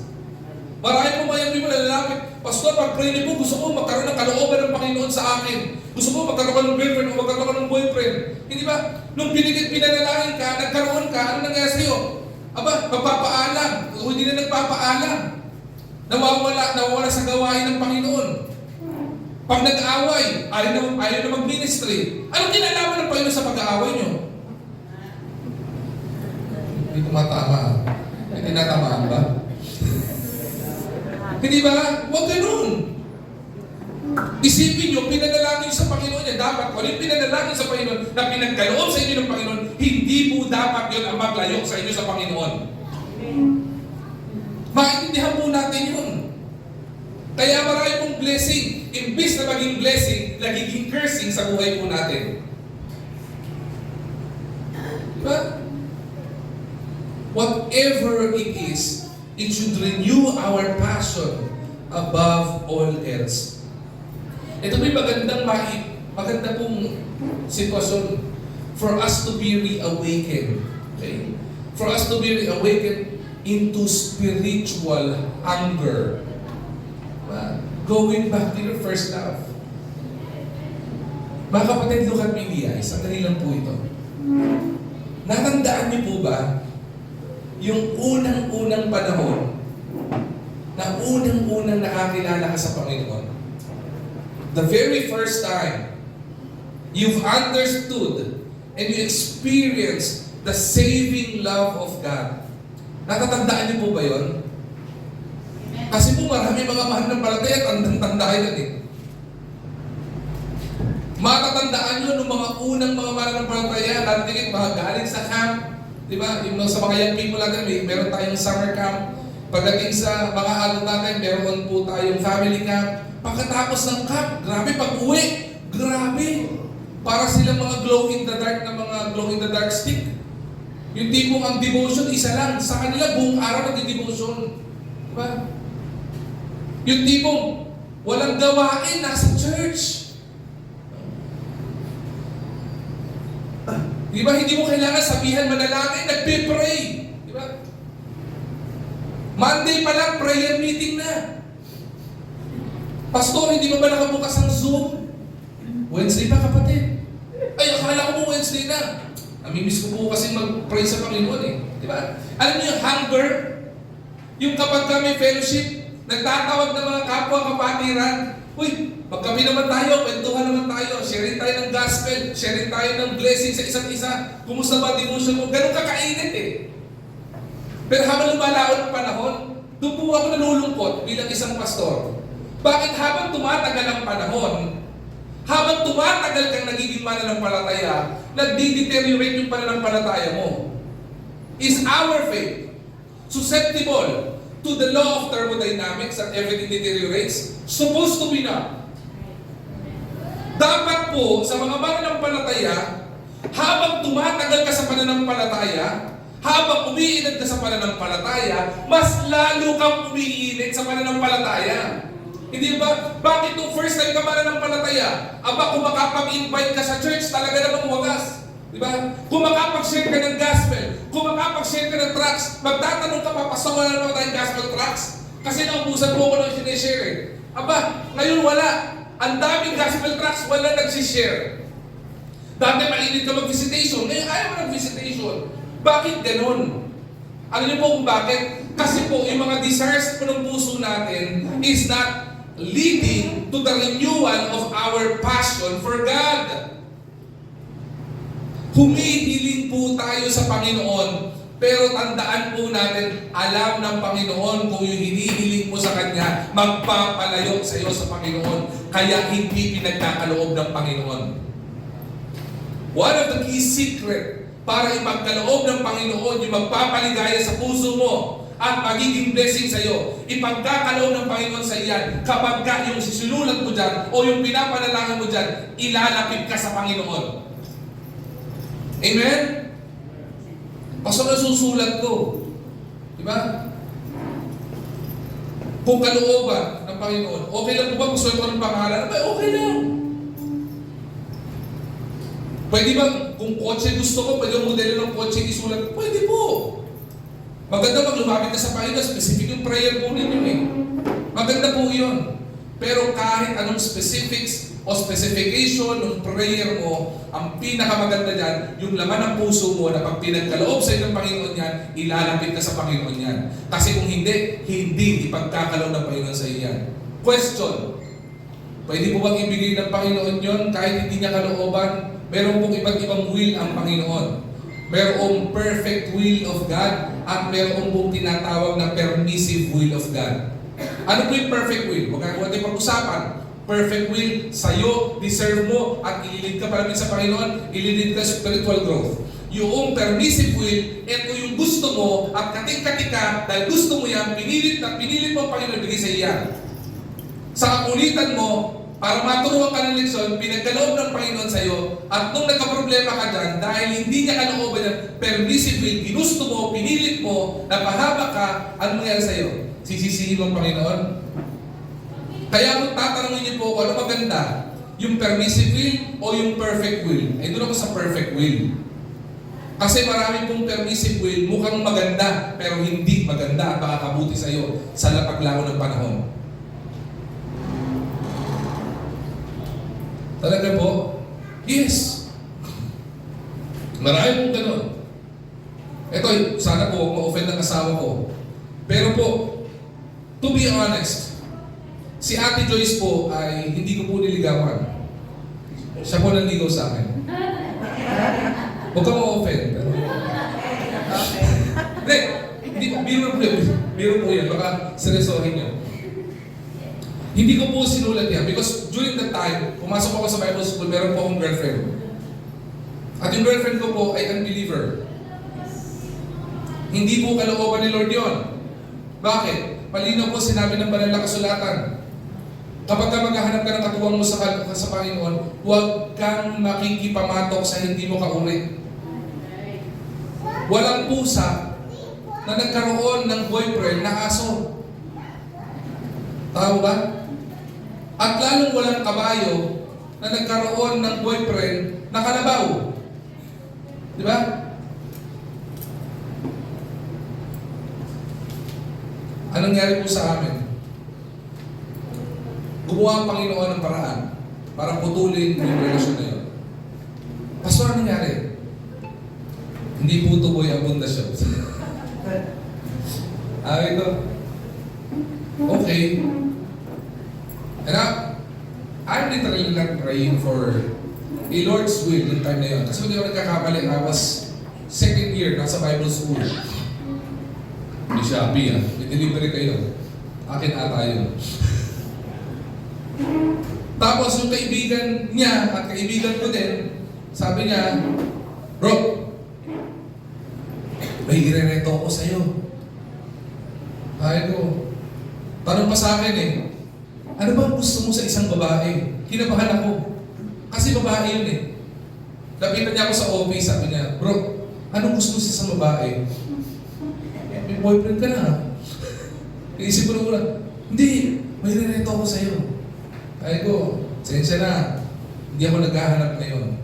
Marami po mga young people na lalapit, Pastor, pag-pray niyo po, gusto ko magkaroon ng kalooban ng Panginoon sa akin. Gusto ko magkaroon ka ng girlfriend o magkaroon ka ng boyfriend. Hindi ba? Nung pinanalangin ka, nagkaroon ka, ano nangyari sa'yo? Aba, magpapaalam. O hindi na nagpapaalam. Nawawala sa gawain ng Panginoon. Pag nag-aaway, ayaw na mag-ministry. Anong kinalaman ng Panginoon sa pag-aaway nyo? Hindi tumatama. Hindi natamaan ba? Hindi ba? Huwag ganun. Isipin nyo, pinanalangin sa Panginoon niya. Dapat, kung yung pinanalangin sa Panginoon na pinagkaloob sa inyo ng Panginoon, hindi po dapat yun ang maglayo sa inyo sa Panginoon. Maintindihan po natin yun. Kaya marami pong blessing. Imbis na maging blessing, nagiging cursing sa buhay po natin. Diba? Whatever it is, it should renew our passion above all else. Ito may maganda pong sitwasyon for us to be reawakened. Okay? For us to be reawakened into spiritual hunger. Going back to your first love. Mga kapatid, look at me, isang dali lang po ito. Natandaan niyo po ba yung unang-unang panahon na unang-unang nakakilala ka sa Panginoon? The very first time you've understood and you experienced the saving love of God. Natatandaan niyo po ba yun? Kasi po marami mga mahal ng palataya, tandang-tanda yan eh. Matatandaan nyo nung mga unang mga mahal ng palataya, natingin mga galing sa camp, di ba? Yung sa mga young people natin, meron tayong summer camp. Pagdating sa mga adult natin, meron po tayong family camp. Pagkatapos ng camp, grabe pag-uwi, grabe. Para silang mga glow in the dark na mga glow in the dark stick. Yung tipong ang devotion, isa lang. Sa kanila, buong araw nag-devotion. Di ba? Yung tipong walang gawain, nasa church. Di ba, hindi mo kailangan sabihan manalangin, nagpe-pray. Di ba? Monday pa lang, prayer meeting na. Pastor, hindi mo ba nakabukas ang Zoom? Wednesday pa, kapatid. Ay, akala ko mo Wednesday na. Namimiss ko po kasi mag-pray sa Panginoon eh. Di ba? Alam niyo yung hunger, yung kapag kami fellowship, nagtatawag ng mga kapwa kapatiran, uy, magkami naman tayo, kwentuhan naman tayo, sharing tayo ng gospel, sharing tayo ng blessing sa isa't isa. Kumusta ba devotion mo? Ganun kakainit eh. Pero habang lumalaon ang panahon, doon po ako nalulungkot bilang isang pastor. Bakit habang tumatagal ang panahon, habang tumatagal kang nagiging mananampalataya, nagdi-deteriorate yung pananampalataya mo? Is our faith susceptible to the law of thermodynamics that everything deteriorates? Supposed to be not. Dapat po, sa mga mananampalataya, habang tumatagal ka sa pananampalataya, Habang umiinit ka sa pananampalataya, mas lalo kang umiinit sa pananampalataya. Hindi ba? Bakit nung first time ka mananampalataya? Aba, kung makapag-invite ka sa church, talaga namang wagas. Di ba? Kung makapag-share ka ng gospel, kung makapag-share ka ng tracts, magtatanong ka pa, pasok na naman tayong gospel tracts? Kasi naubusan mo ko ng sinishare eh. Aba, ngayon wala. Ang daming gospel tracts, wala nagsishare. Dati mainit ka mag-visitation, ngayon ayaw mo ng-visitation. Bakit ganun? Alam niyo po kung bakit? Kasi po, yung mga desires po ng puso natin is not leading to the renewal of our passion for God. Humihiling po tayo sa Panginoon, pero tandaan po natin, alam ng Panginoon kung yung hinihiling mo sa Kanya, magpapalayo sa iyo sa Panginoon. Kaya hindi pinagkakaloob ng Panginoon. One of the key secret para ipagkaloob ng Panginoon yung magpapaligaya sa puso mo at magiging blessing sa iyo. Ipagkakaloob ng Panginoon sa iyan kapag ka yung sisinulat mo dyan o yung pinapanalangin mo dyan, ilalapit ka sa Panginoon. Amen? Pasok na susulat ko. Diba? Kung kalooban ng Panginoon, okay lang po ba gusto ko ng pangalan? Okay lang. Pwede ba, kung kotse gusto ko, pwede yung modelo ng kotse isulat? Pwede po. Maganda pag lumapit ka sa Panginoon, specific yung prayer po ninyo eh. Maganda po yun. Pero kahit anong specifics o specification ng prayer mo, ang pinakamaganda dyan, yung laman ng puso mo na pag pinagkaloob sa iyo ng Panginoon yan, ilalapit ka sa Panginoon yan. Kasi kung hindi, hindi ipagkakaloob ng Panginoon sa iyo yan. Question. Pwede po bang ibigay ng Panginoon yon kahit hindi niya kalooban? Meron pong iba't ibang will ang Panginoon. Merong perfect will of God at meron pong tinatawag na permissive will of God. Ano po yung perfect will? Huwag natin pag-usapan. Perfect will, sa'yo, deserve mo, at ililid ka pa namin sa Panginoon, ililid ka sa spiritual growth. Yung permissive will, ito yung gusto mo, at kating-kating ka, dahil gusto mo yan, pinilit mo ang Panginoon, bigay sa iyan. Sa kakulitan mo, para maturuan ka ng leksyon, pinagkaloob ng Panginoon sa iyo, at nung nagka-problema ka dyan, dahil hindi niya kalooban yan, permissive will, ginusto mo, pinilit mo, napahaba ka, ano mangyari sa iyo? Sisisihin mo ang Panginoon? Kaya kung tatanungin niyo po, ano maganda? Yung permissive will o yung perfect will? Ay doon ako sa perfect will. Kasi marami pong permissive will, mukhang maganda, pero hindi maganda at makakabuti sa iyo sa paglaho ng panahon. Talaga po? Yes. Marami pong ganun. Ito, sana po ma-offend ng asawa ko. Pero po, to be honest, si Ate Joyce po ay hindi ko po niligawan. Siya po nanligaw sa akin. Huwag ka ma-offend. Hindi, biro po yan. Baka seryosohin niyo. Hindi ko po sinulat yan because during that time, pumasok ako sa Bible school, meron po akong girlfriend. At yung girlfriend ko po ay unbeliever. Hindi po kalooban ni Lord yun. Bakit? Malinaw po sinabi ng banal na kasulatan. Kapag ka maghahanap ka ng katuwang mo sa Panginoon, huwag kang makikipamatok sa hindi mo kauri. Walang pusa na nagkaroon ng boyfriend na aso. Tama ba? At lalong walang kabayo na nagkaroon ng boyfriend na kalabaw. Di ba? Anong nangyari po sa amin? Gumawa ang Panginoon ng paraan para putulin yung relasyon na yun. Pastor, anong nangyari? Hindi po tuboy ang bundasyon. Ito. Okay. And I'm literally not praying for a Lord's will yung time na yun. Kasi hindi ako nagkakamali. I was second year, nasa Bible school. Hindi siya happy ah. May delivery kayo. Akin ata yun. Tapos yung kaibigan niya at kaibigan ko din, sabi niya, bro, may irereto ako sa'yo. Ay ko, tanong pa sa akin eh, ano bang gusto mo sa isang babae? Kinabahan ako. Kasi babae yun eh. Lapitan niya ako sa office, sabi niya, bro, Anong gusto mo sa babae? May boyfriend ka na. Iisip ko na muna, hindi, may rereto ako sa'yo. Ay ko, sensya na. Hindi ako naghahanap ngayon.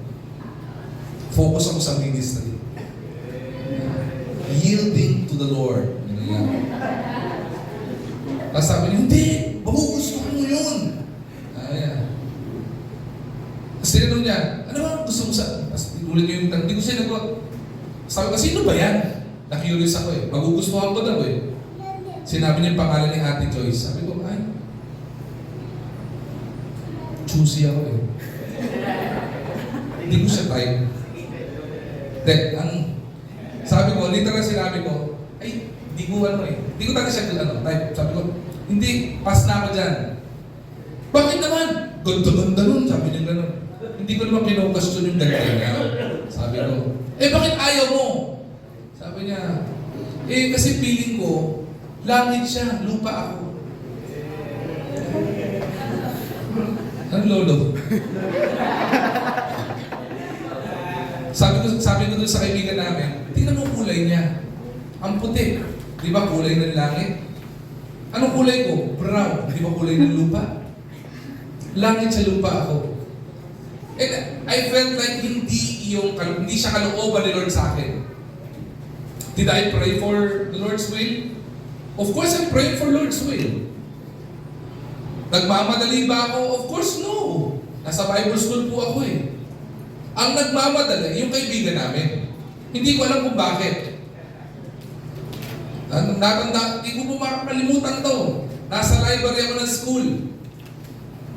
Focus ako sa ministry. Yielding to the Lord. Yun yan. Tapos sabi niya, hindi, magugusto mo yun. Ayan. Tapos tinanong niya, ano ba gusto mo sa... Tapos ulit niyo yung tanong, hindi ko siya nagawa. Sabi ko, sino ba yan? Na-curious ako eh. Magugustuhan ko daw eh. Sinabi niya yung pangalan ni Ate Joyce. Sabi ko, ay, choosy ako eh. Hindi ko siya type. Sabi ko, literal sinabi ko, ay, hindi ko ano eh. Hindi ko talaga siya type. Sabi ko, hindi, pass na ako dyan. Bakit naman? Ganda-ganda nun. Sabi niya gano'n. Hindi ko naman kinukasyon yung ganda niya. Sabi ko, bakit ayaw mo? Sabi niya, kasi feeling ko, langit siya, lupa ako. Ang lolo. Sabi ko dun sa kaibigan namin, tingnan mo kulay niya. Ang puti. Di ba kulay ng langit? Anong kulay ko? Brown. Di ba kulay ng lupa? Langit sa lupa ako. And I felt like hindi siya kalooban ni Lord sa akin. Did I pray for the Lord's will? Of course, I'm praying for Lord's will. Nagmamadali ba ako? Of course, no. Nasa Bible school po ako eh. Ang nagmamadali, yung kaibigan namin. Hindi ko alam kung bakit. Hindi ko po makakalimutan to. Nasa library ako ng school.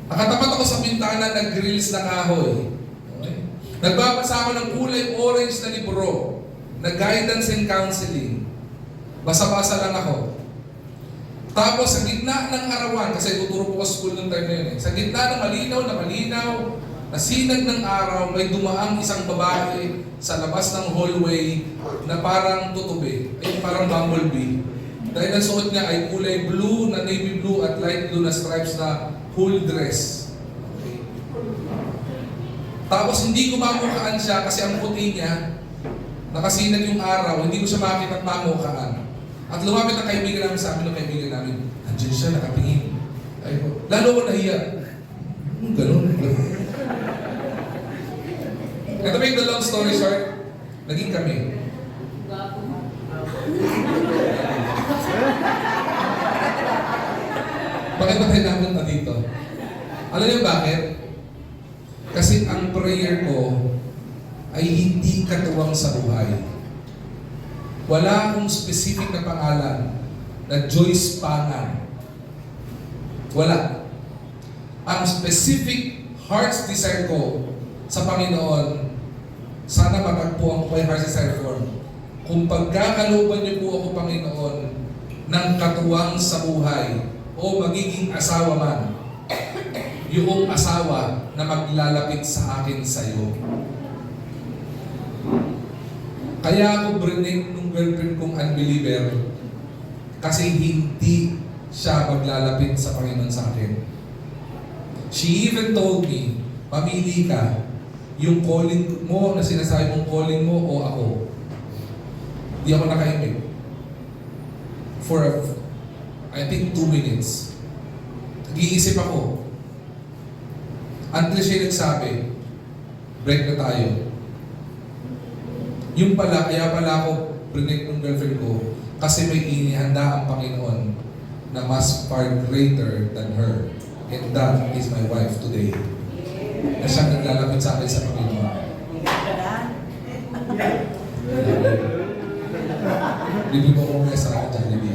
Nakatapat ako sa bintana, nag-grills na kahoy. Okay? Nagbabasa ako ng kulay orange na libro, na guidance and counseling. Basa-basa lang ako. Tapos sa gitna ng arawan, kasi tuturo po ko sa school ng time na yun eh. Sa gitna ng malinaw, na sinag ng araw, may dumaang isang babae sa labas ng hallway na parang tutubi. Ay parang bumblebee. Dahil ang suot niya ay kulay blue na navy blue at light blue na stripes na full dress. Okay. Tapos hindi ko mamukhaan siya kasi ang puti niya, nakasinag yung araw, hindi ko siya makikita at mamukhaan. At lumapit ang kaibigan namin sa amin ng kaibigan namin, nandiyan siya, nakatingin. Ay ko, lalo ko nahiya. Ganun. Ito make the long story short, naging kami. Bakit ba tayo napunta dito? Alam niyo bakit? Kasi ang prayer ko ay hindi katuwang sa buhay. Wala akong specific na pangalan na Joyce Pangan. Wala. Ang specific heart's desire ko sa Panginoon, sana matagpuan ko kay heart's desire form. Kung pagkakalooban niyo po ako, Panginoon, ng katuwang sa buhay o magiging asawa man, yung asawa na maglalapit sa akin sa iyo. Kaya ako brinig nung girlfriend kong unbeliever kasi hindi siya maglalapit sa Panginoon sa akin. She even told me, mamili ka, yung calling mo na sinasabi mong calling mo o ako. Di ako nakaimik. For I think 2 minutes. Nag-iisip ako. Until siya nagsabi, break na tayo. Yung pala, kaya pala ako brinig ng girlfriend ko kasi may inihanda ang Panginoon na mas far greater than her. And that is my wife today. Na siyang naglalapit sa akin sa Panginoon. Libre mo ko mga sa akin dyan, Libby.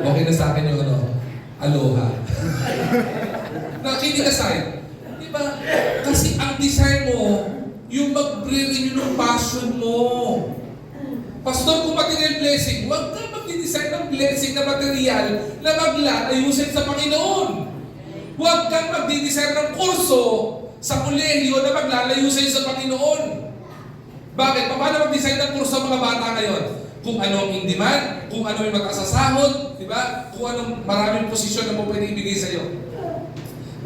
Okay na sa akin yung aloha. Kidding aside, di ba? Kasi ang desire mo, yung mag-bring yung passion mo. Pastor, kung material blessing, huwag ka mag-design ng blessing na material na maglalayusin sa Panginoon. Huwag kang mag-design ng kurso sa kolehiyo na maglalayusin sa Panginoon. Bakit? Paano mag-design ng kurso mga bata ngayon? Kung ano ang in-demand, kung ano yung mataas sa sahod, di ba? Kung anong maraming posisyon na mo pwede ibigay sa iyo.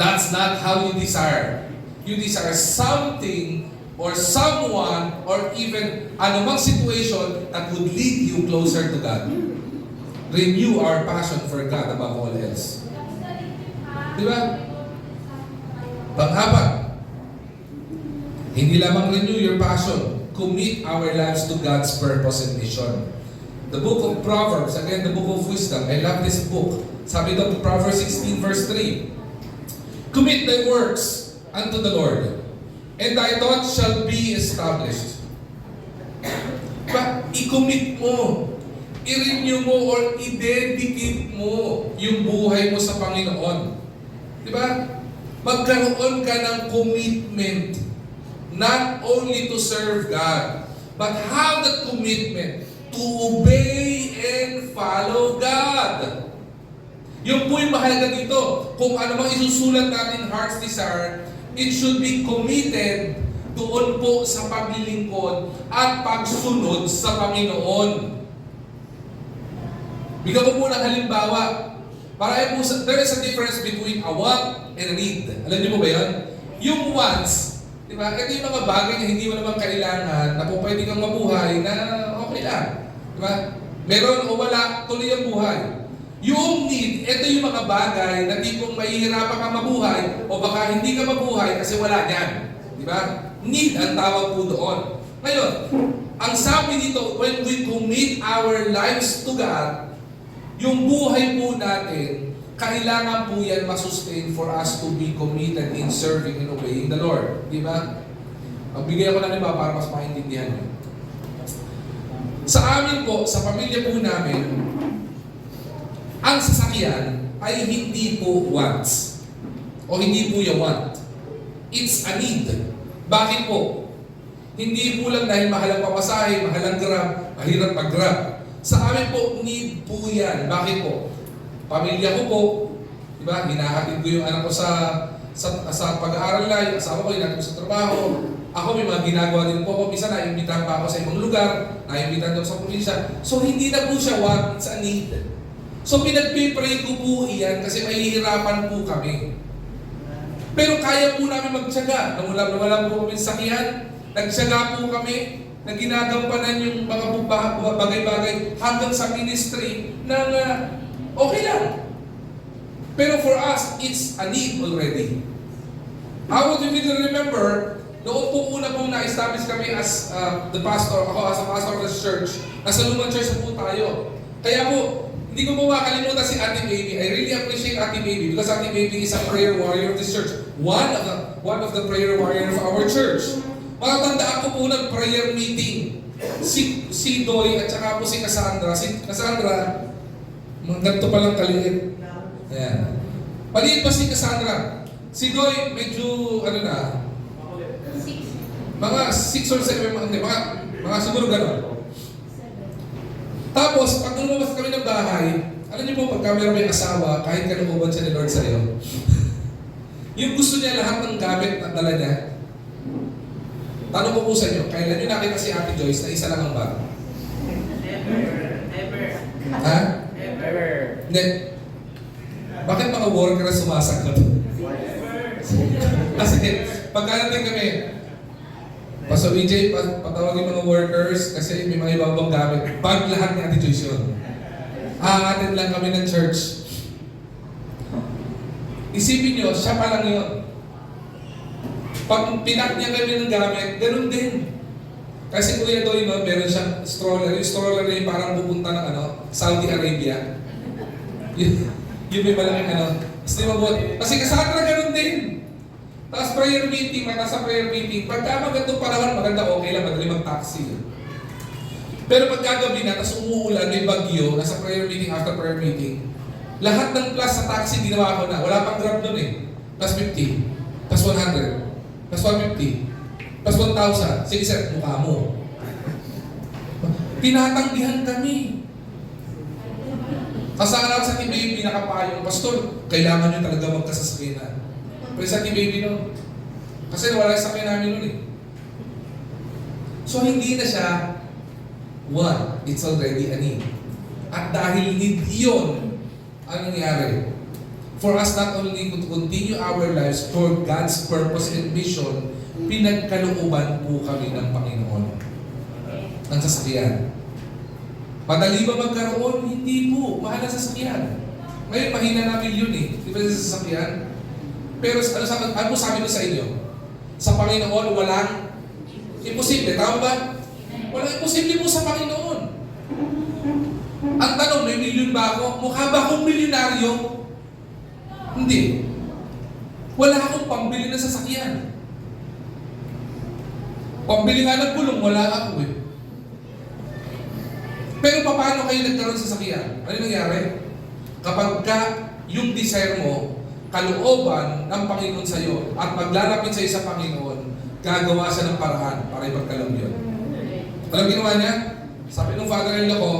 That's not how you desire. You desire something or someone or even anumang situation that would lead you closer to God. Renew our passion for God above all else. Di ba? Pang-apat, hindi lamang renew your passion, commit our lives to God's purpose and mission. The book of Proverbs, again, the book of wisdom. I love this book. Sabi doon, Proverbs 16 verse 3. Commit thy works unto the Lord, and thy thoughts shall be established. I-commit mo, i-renew mo, or i-dedicate mo yung buhay mo sa Panginoon. Diba? Magkaroon ka ng commitment, not only to serve God, but have that commitment to obey and follow God. Yung po yung mahalaga dito. Kung ano mang isusulat natin heart's desire, it should be committed doon po sa paglilingkod at pagsunod sa Panginoon. Bigyan ko po ng halimbawa. Para po, there is a difference between a want and a need. Alam niyo mo ba yun? Yung wants, di ba? Ito yung mga bagay na hindi mo naman kailangan na kung pwede kang mabuhay na okay lang. Di ba? Meron o wala, tuloy ang buhay. Yung need, ito yung mga bagay na tipong mahihirapan ka mabuhay o baka hindi ka mabuhay kasi wala yan. Di ba? Need ang tawag po doon. Ngayon, ang sabi dito, when we commit our lives to God, yung buhay po natin, kailangan po yan masustain for us to be committed in serving and obeying the Lord. Di ba? Magbigay ako ng iba para mas maintindihan nyo. Sa amin po, sa pamilya po namin, ang sasakyan ay hindi po wants. O hindi po yung want. It's a need. Bakit po? Hindi po lang dahil mahal ang pamasahe, mahal ang grab, mahirap mag-grab. Sa amin po, need po yan. Bakit po? Pamilya ko po, di ba, hinahatid ko yung anak ko sa pag-aaral na, yung asawa ko, hinahatid ko sa trabaho. Ako may mga ginagawa din po ako. Minsan naimbitahan pa ako sa ibang lugar, naimbitahan ako sa probinsya. So hindi na po siya want, it's a need. So pinag-pray ko po iyan kasi mahihirapan po kami. Pero kaya po namin magtiyaga. Nawala po kami sa sakyan. Nagtiyaga po kami na ginagampanan yung mga bagay-bagay hanggang sa ministry na okay lang. Pero for us, it's a need already. I want you to remember, noong po una pong na-establish kami as the pastor, ako as a pastor of the church, nasa lumang church po tayo. Kaya po, hindi ko po makalimutan si Ate Baby. I really appreciate Ate Baby because Ate Baby is a prayer warrior of this church. One of the prayer warriors of our church. Matatandaan ko po ng prayer meeting. Si Doy at saka po si Cassandra. Si Cassandra, ganito pa lang kaliit. Ayan. Maliit pa si Cassandra. Si Doy, medyo, ano na, mga 6 or 7, mga siguro gano'n. Tapos, pag lumabas kami ng bahay, alam niyo po, pag meron may asawa, kahit kalooban siya ni Lord sa'yo, yung gusto niya lahat ng gamit na dala niya, tanong ko po sa inyo, kailan niyo nakita si Ate Joyce na isa lang ang bag? Never. Ha? Never. Hindi. Bakit mga worker na sumasagot? Kasi, pagkarating kami, Pastor EJ, patawagin mga workers kasi may mga ibang gamit. Bag lahat ni Ate Joyce yun. Aangatin lang kami ng church. Isipin nyo, siya pa lang yun. Pag pinak niya kami ng gamit, ganun din. Kasi Kuya Doy, no, meron siyang stroller. Yung stroller na yung parang pupunta ng Saudi Arabia. Yung may malaking Kasi mabuhat. Kasi Cassandra ganun din. Tapos prayer meeting, nasa prayer meeting. Pagka magandang panahon, maganda okay lang, madali mag-taxi. Pero pagkagabi na, tapos umuulan, may bagyo, nasa prayer meeting, after prayer meeting, lahat ng plus sa taxi, ginawa ko na. Wala pang grab doon eh. Plus 50, plus 100, plus 150, plus 1,000. Sige sir, mukha mo. Tinatanggihan kami. Kasama sa Team Baby, pinakapayong, Pastor, kailangan nyo talaga magkasasakyan. Pero sa Team Baby no, kasi wala yung sakyan namin nun eh. So hindi na siya one, it's already a need. At dahil need yun, ano nangyari? For us not only to continue our lives for God's purpose and mission, pinagkalooban po kami ng Panginoon ng sasakyan. Madali ba magkaroon? Hindi po. Mahal ang sasakyan. Ngayon, mahina na milyon eh. Di ba sa sasakyan? Pero ano sabi ko sa inyo? Sa Panginoon, walang imposible. Tama ba? Walang imposible po sa Panginoon. Ang tanong, may milyon ba ako? Mukha ba akong milyonaryo? Hindi. Wala akong pambili ng sasakyan. Pambili nga ng gulong, wala ako eh. Pero paano kayo nagkaroon sa sasakyan? Ano nangyari? Kapag yung desire mo, kalooban ng Panginoon sa iyo at maglalapit sa iyo sa Panginoon, gagawa siya ng paraan para ipagkaloob yun. Alam ginawa niya? Sabi ng father-in-law ko,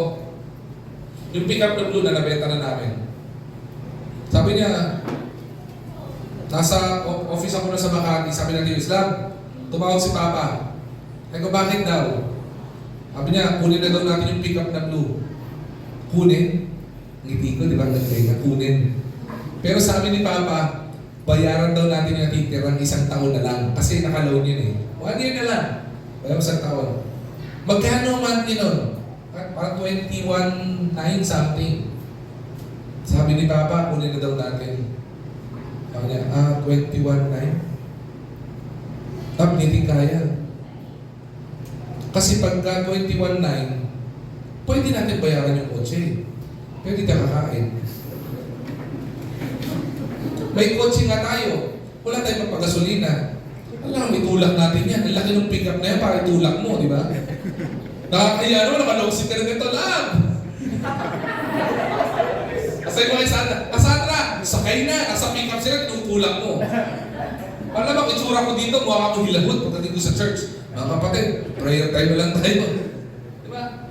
yung pick-up na blue na nabenta na namin. Sabi niya, nasa office ako na sa Makati, sabi ng Islam, tumawag si Papa. Sabi ko, bakit daw? Sabi niya, kunin na daw natin yung pick-up na blue. Kunin? Ngiti ko, di ba? Kunin. Pero sabi ni Papa, bayaran daw natin yung titirang 1 taon na lang. Kasi naka-loan yun eh. 1 year na lang. Bayaran 1 taon. Magkano monthly nun? Parang 21.9 something. Sabi ni Papa, kunin na daw natin. Sabi niya, 21.9? Sabi, hindi kaya. Kasi pagka 21.9, pwede natin bayaran yung kotse. Pero hindi ka kakain. May kotse nga tayo. Wala tayong magpagasolina. Alam, itulak natin yan. Ang laki ng pick-up na yan para itulak mo, di ba? Nakakaya naman, nakaloksin ka na ganito lang. Kasi mo kay Sandra, Sandra, sakay na. Nasa pick-up sila, tinutulak mo. Para naman, itsura ko dito, mukha ako hilabot pagdating ko sa church. Mga kapatid, prayer time lang tayo. Di ba?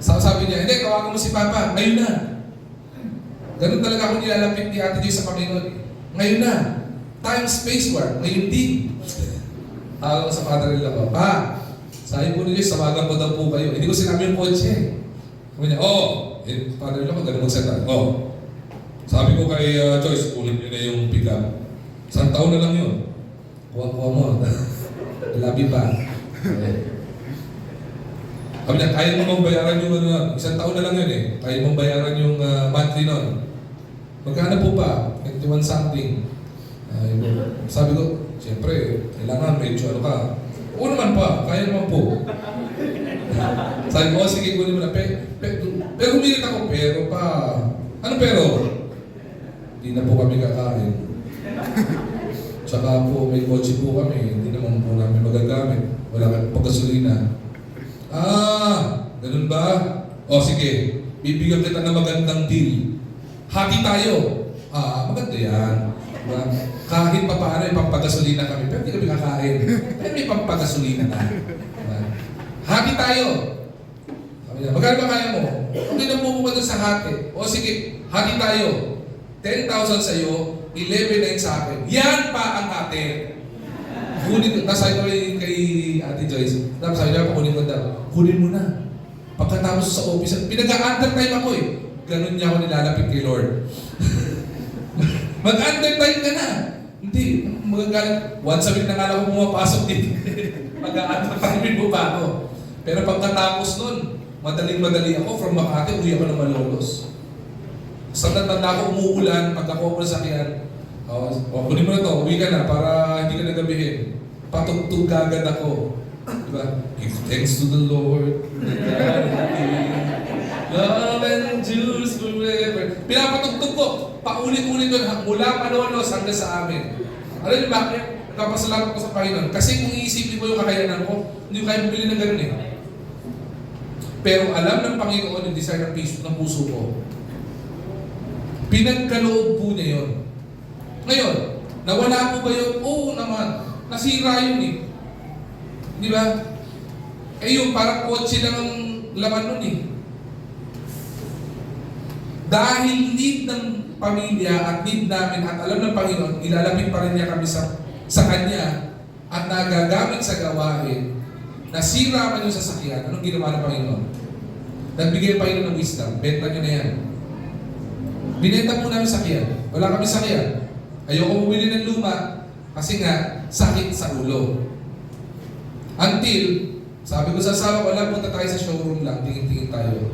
Sabi niya, hindi, tawagan mo si Papa. Ngayon na. Ganun talaga ako nilalapit ni Ate Joy sa Panginoon. Ngayon na. Time, space, war. Ngayon din. Tawag ko sa father-in-law ko, Pa, sabi po ninyo, samagan ko daw po kayo. Hindi ko sinabi yung kotse. Sabi niya, father-in-law ko, ganun magsalita. Sabi ko kay Joyce, ulit nyo na yung pick-up. 1 taon na lang yun. Kuha mo. Labi pa. Sabi niya, kaya mo mong bayaran yung 1 taon na lang yun eh. Kaya mong bayaran yung monthly nun. Magkano po pa? 21 something. Sabi ko, siyempre, kailangan medyo ano ka. Oo naman pa, kaya naman po. Sabi ko, sige, kunin mo na. Pero humilit ako, pero pa. Ano pero? Hindi na po kami kakain. Tsaka po, may kotse po kami. Hindi naman po namin magagamit. Wala kami pagkasulina. Ganun ba? Sige. Bibigyan kita ng magandang deal. Hati tayo. Maganda yan. Diba? Kahit pa paano, may pampagasolina kami. Pero hindi kami kakain. Pero may pampagasolina na. Diba? Hati tayo. Sabi niya, magkano ba kaya mo? Hindi na po doon sa hati. Sige, hati tayo. 10,000 sa'yo, 11,900 sa akin. Yan pa ang hati. Kunin, nasabi ko kay Ate Joyce, tapos sabi niya, pakunin ko daw. Kunin mo na. Pagkatapos sa office, pinag-undertime ako eh. Ganun niya ako nilalapit kay Lord. Mag-undertime ka na. Hindi, magagalit. Once a week na nga ako pumapasok dito. Mag-undertime mo pa ako. Pero pagkatapos nun, madaling-madali ako, from Makati, uwi ako ng Malolos. Sa tanda ko, umuulan, pagkakuha ko na sakyan, kunin mo na to, uwi ka na para hindi ka nagabihin. Patugtog ka agad ako. Diba? Give thanks to the Lord. Love and endures forever. Pinapatugtog ko. Paulit-ulit doon. Mula Malolos hanggang sa amin. Alam niyo bakit? Nagpapasalamat ko sa Panginoon. Kasi kung iisipin ko yung kakayanan ko, hindi ko kaya bumili ng ganun eh. Pero alam ng Panginoon yung desire ng puso ko. Pinagkaloob po niya yun. Ngayon, nawala po ba yun? Oo naman. Nasira yun eh. Di ba? Yung parang kotse lang ang laman nun eh. Dahil need ng pamilya at need namin at alam ng Panginoon, ilalapit pa rin niya kami sa Kanya at nagagamit sa gawain, nasira man yung sasakyan, anong ginawa ng Panginoon? Nagbigay pa Panginoon ng wisdom, benta nyo na yan. Binenta po namin sakyan. Wala kami sakyan. Ayoko bumili ng luma kasi nga, sakit sa ulo. Until, sabi ko sa asawa ko, wala, punta tayo sa showroom lang, tingin-tingin tayo.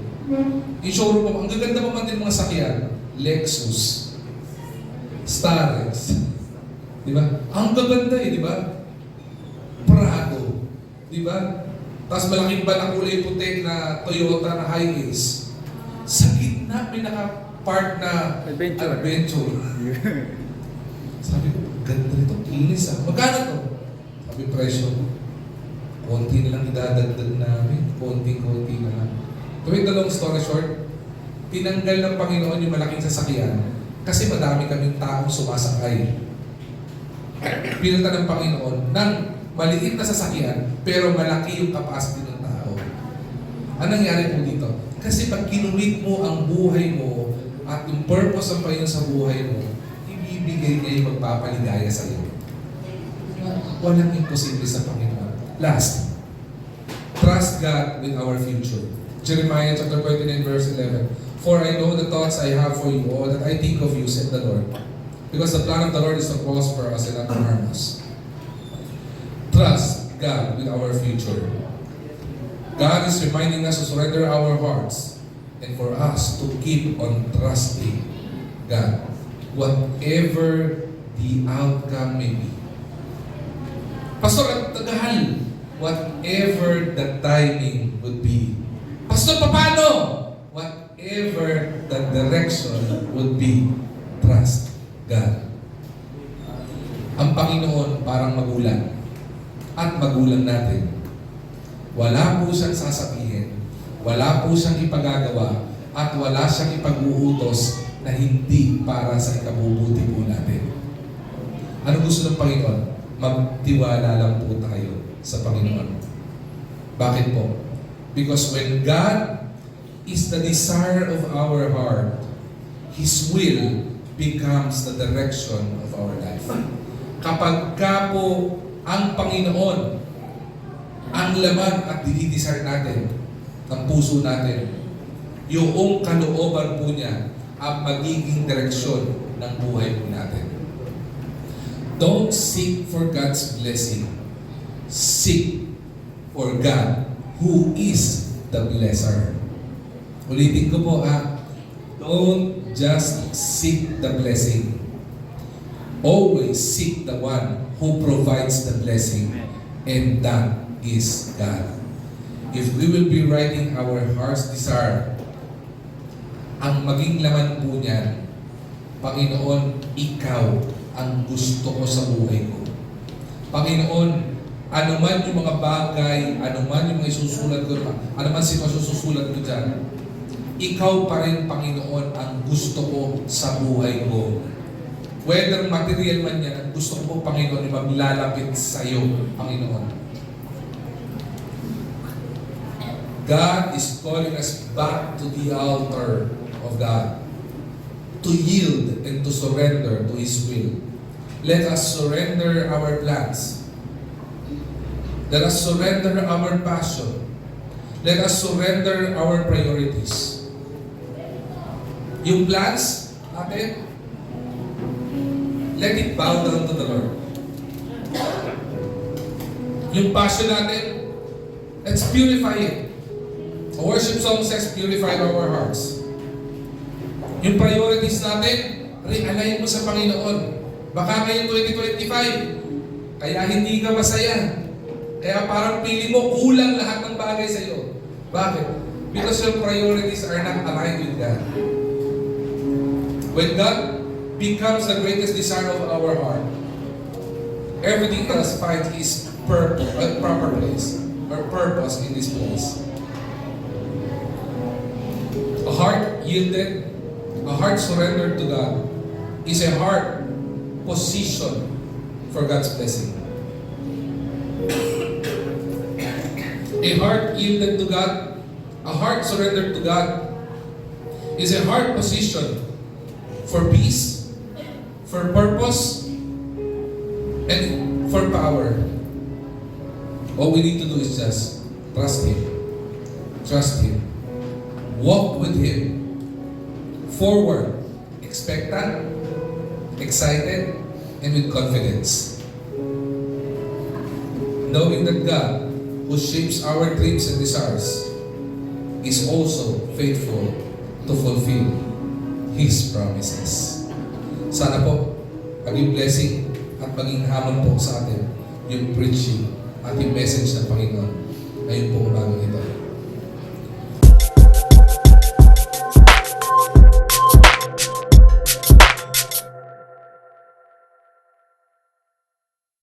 Yung showroom mo, ang gaganda pa man din mga sakyan. Lexus, Starex, di ba? Ang gaganda eh, di ba? Prado, di ba? Tapos malaking ba na kulay puti na Toyota na high-ace. Sa gitna, may naka-park na adventure. Sabi ko, ganda nito, kinis ah. Magkano to? Sabi, presyo. Konti na lang idadagdag namin. Konti-konti na lang. To make the long story short, tinanggal ng Panginoon yung malaking sasakyan kasi madami kaming taong sumasakay. Pinunta ng Panginoon ng maliit na sasakyan pero malaki yung capacity ng tao. Anong nangyari po dito? Kasi pag kinulit mo ang buhay mo at yung purpose ng Panginoon sa buhay mo, ibibigay niya yung magpapaligaya sa iyo. Walang imposible sa Panginoon. Last, trust God with our future. Jeremiah chapter 29 verse 11. For I know the thoughts I have for you, or that I think of you, said the Lord. Because the plan of the Lord is to prosper us and not to harm us. Trust God with our future. God is reminding us to surrender our hearts and for us to keep on trusting God. Whatever the outcome may be. Pastor, ang tagahal. Whatever the timing would be. Pastor, paano? Whatever the direction would be, trust God. Ang Panginoon parang magulang. At magulang natin. Wala po siyang sasabihin, wala po siyang ipagagawa, at wala siyang ipag-uutos na hindi para sa ikabubuti po natin. Ano gusto ng Panginoon? Magtiwala lang po tayo sa Panginoon. Bakit po? Because when God is the desire of our heart, His will becomes the direction of our life. Kapag ka po ang Panginoon ang laman at dinidesire natin ng puso natin, yung kalooban po niya ang magiging direksyon ng buhay po natin. Don't seek for God's blessing. Seek for God who is the blesser. Ulitin ko po don't just seek the blessing. Always seek the one who provides the blessing, and that is God. If we will be writing our heart's desire, ang maging laman po niyan, Panginoon, Ikaw ang gusto ko sa buhay ko. Panginoon, anuman yung mga bagay, anuman yung mga isusulat ko, anuman sitwasyon susulat ko dyan, Ikaw pa rin, Panginoon, ang gusto ko sa buhay ko. Whether material man yan, ang gusto ko po, Panginoon, ay maglalapit sa iyo, Panginoon. God is calling us back to the altar of God, to yield and to surrender to His will. Let us surrender our plans. Let us surrender our passion. Let us surrender our priorities. Yung plans natin, let it bow down to the Lord. Yung passion natin, let's purify it. A worship song says, purify our hearts. Yung priorities natin, realign mo sa Panginoon. Baka ngayong 2025, kaya hindi ka masaya. Kaya parang pili mo, kulang lahat ng bagay sa iyo. Bakit? Because your priorities are not aligned with God. When God becomes the greatest desire of our heart, everything else finds its proper place or purpose in this place. A heart yielded, a heart surrendered to God is a heart positioned for God's blessing. A heart yielded to God, a heart surrendered to God is a heart positioned for peace, for purpose, and for power. All we need to do is just trust Him. Trust Him. Walk with Him. Forward. Expectant, excited, and with confidence. Knowing that God who shapes our dreams and desires, is also faithful to fulfill His promises. Sana po, maging blessing at maging hamon po sa atin yung preaching at yung message ng Panginoon ngayong pong bagong ito.